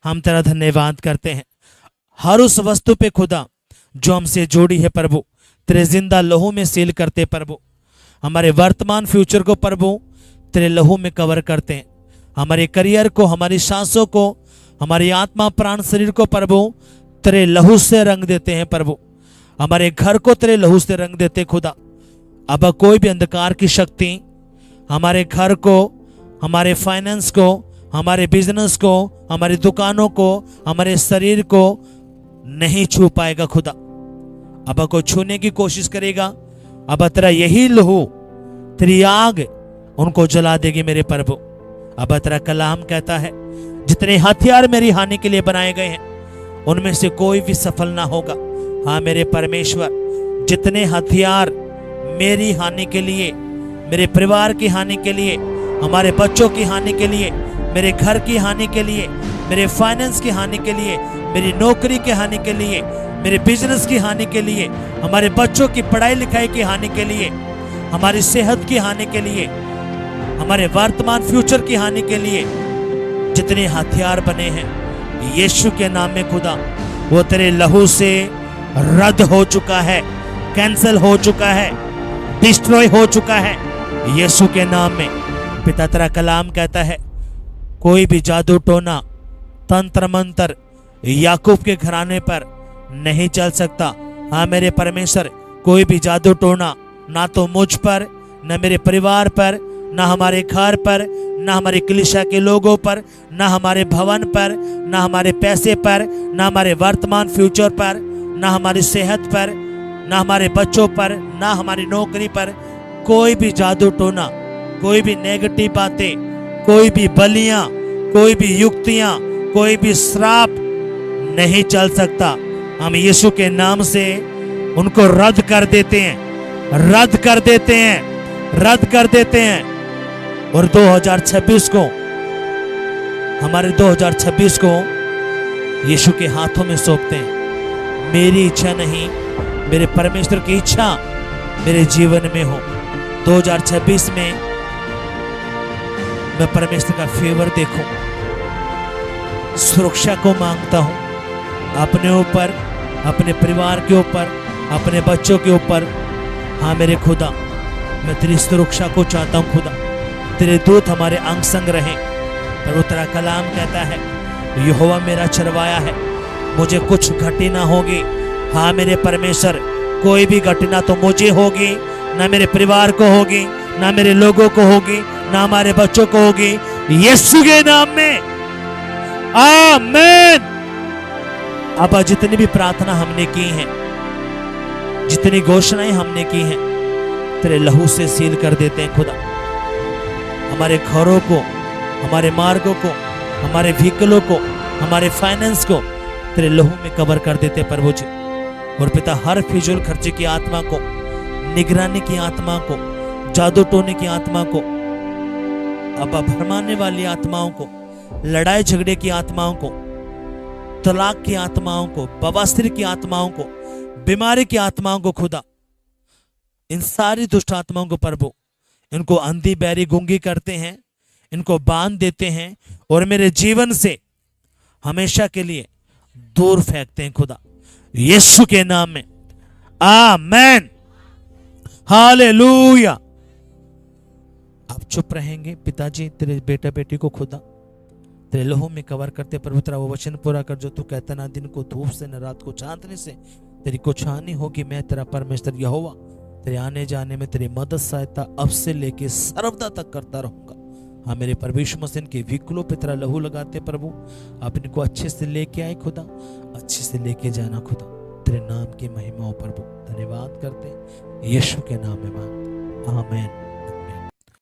हम तेरा धन्यवाद करते हैं हर उस वस्तु पे खुदा जो हमसे जोड़ी है प्रभु, तेरे जिंदा लहू में सील करते प्रभु। हमारे वर्तमान फ्यूचर को प्रभु तेरे लहू में कवर करते हैं, हमारे करियर को, हमारी सांसों को, हमारी आत्मा प्राण शरीर को प्रभु तेरे लहू से रंग देते हैं प्रभु। हमारे घर को तेरे लहू से रंग देते खुदा। अब कोई भी अंधकार की शक्ति हमारे घर को, हमारे फाइनेंस को, हमारे बिजनेस को, हमारी दुकानों को, हमारे शरीर को नहीं छू पाएगा खुदा। अब कोई छूने की कोशिश करेगा, अब तेरा यही लहू, तेरी आग उनको जला देगी मेरे प्रभु। अब तेरा कलाम कहता है जितने हथियार मेरी हानि के लिए बनाए गए हैं उनमें से कोई भी सफल ना होगा। हाँ मेरे परमेश्वर, जितने हथियार मेरी हानि के लिए, मेरे परिवार की हानि के लिए, हमारे बच्चों की हानि के लिए, मेरे घर की हानि के लिए, मेरे फाइनेंस की हानि के लिए, मेरी नौकरी की हानि के लिए, मेरे बिजनेस की हानि के लिए, हमारे बच्चों की पढ़ाई लिखाई की हानि के लिए, हमारी सेहत की हानि के लिए, हमारे वर्तमान फ्यूचर की हानि के लिए जितने हथियार बने हैं यीशु के नाम में खुदा वो तेरे लहू से रद्द हो चुका है, कैंसिल हो चुका है, डिस्ट्रॉय हो चुका है यीशु के नाम में। पिता तेरा कलाम कहता है कोई भी जादू टोना, तंत्र मंत्र याकूब के घराने पर नहीं चल सकता। हाँ मेरे परमेश्वर, कोई भी जादू टोना ना तो मुझ पर, न मेरे परिवार पर, ना हमारे घर पर, ना हमारे कलीसिया के लोगों पर, ना हमारे भवन पर, ना हमारे पैसे पर, ना हमारे वर्तमान फ्यूचर पर, ना हमारी सेहत पर, ना हमारे बच्चों पर, ना हमारी नौकरी पर कोई भी जादू टोना, कोई भी नेगेटिव बातें, कोई भी बलियां, कोई भी युक्तियां, कोई भी श्राप नहीं चल सकता। हम यीशु के नाम से उनको रद्द कर देते हैं, रद्द कर देते हैं, रद्द कर देते हैं। और 2026 को, हमारे 2026 को यीशु के हाथों में सौंपते हैं। मेरी इच्छा नहीं, मेरे परमेश्वर की इच्छा मेरे जीवन में हो। 2026 में मैं परमेश्वर का फेवर देखूं, सुरक्षा को मांगता हूं अपने ऊपर, अपने परिवार के ऊपर, अपने बच्चों के ऊपर। हाँ मेरे खुदा, मैं तेरी सुरक्षा को चाहता हूं खुदा। तेरे दूत हमारे अंग संग रहें। प्रभु तेरा कलाम कहता है यहोवा मेरा चरवाया है, मुझे कुछ घटी ना होगी। हाँ मेरे परमेश्वर, कोई भी घटना तो मुझे होगी, ना मेरे परिवार को होगी, ना मेरे लोगों को होगी, ना हमारे बच्चों को होगी, यीशु के नाम में आमीन। अब जितनी भी प्रार्थना हमने की हैं, जितनी घोषणाएं हमने की हैं, तेरे लहू से सील कर देते हैं खुदा। हमारे घरों को, हमारे मार्गों को, हमारे व्हीकलों को, हमारे फाइनेंस को तेरे लहू में कवर कर देते हैं प्रभु जी। और पिता, हर फिजूल खर्चे की आत्मा को, निगरानी की आत्मा को, जादू टोने की आत्मा को, अब भरमाने वाली आत्माओं को, लड़ाई झगड़े की आत्माओं को, तलाक की आत्माओं को, बवासीर की आत्माओं को, बीमारी की आत्माओं को खुदा, इन सारी दुष्ट आत्माओं को प्रभु, इनको अंधी बैरी गूंगी करते हैं, इनको बांध देते हैं और मेरे जीवन से हमेशा के लिए दूर फेंकते हैं खुदा, यीशु के नाम में आमेन। हालेलुया। आप चुप रहेंगे पिताजी, तेरे बेटा बेटी को खुदा तेरे लहू में कवर करते प्रभु। तेरा वो वचन पूरा कर जो तू कहता, ना दिन को धूप से, न रात को चांदनी से तेरी कुछ हानि होगी। मैं तेरा परमेश्वर यहोवा तेरे आने जाने में तेरी मदद सहायता अब से लेके सर्वदा तक करता रहूंगा। हाँ मेरे परमेश्वर मसीह के व्हीकलों पे तेरा लहू लगाते प्रभु, आप इनको अच्छे से लेके आए खुदा, अच्छे से लेके जाना खुदा। तेरे नाम की महिमा हो प्रभु, धन्यवाद करते यीशु के नाम में मांगते आमीन।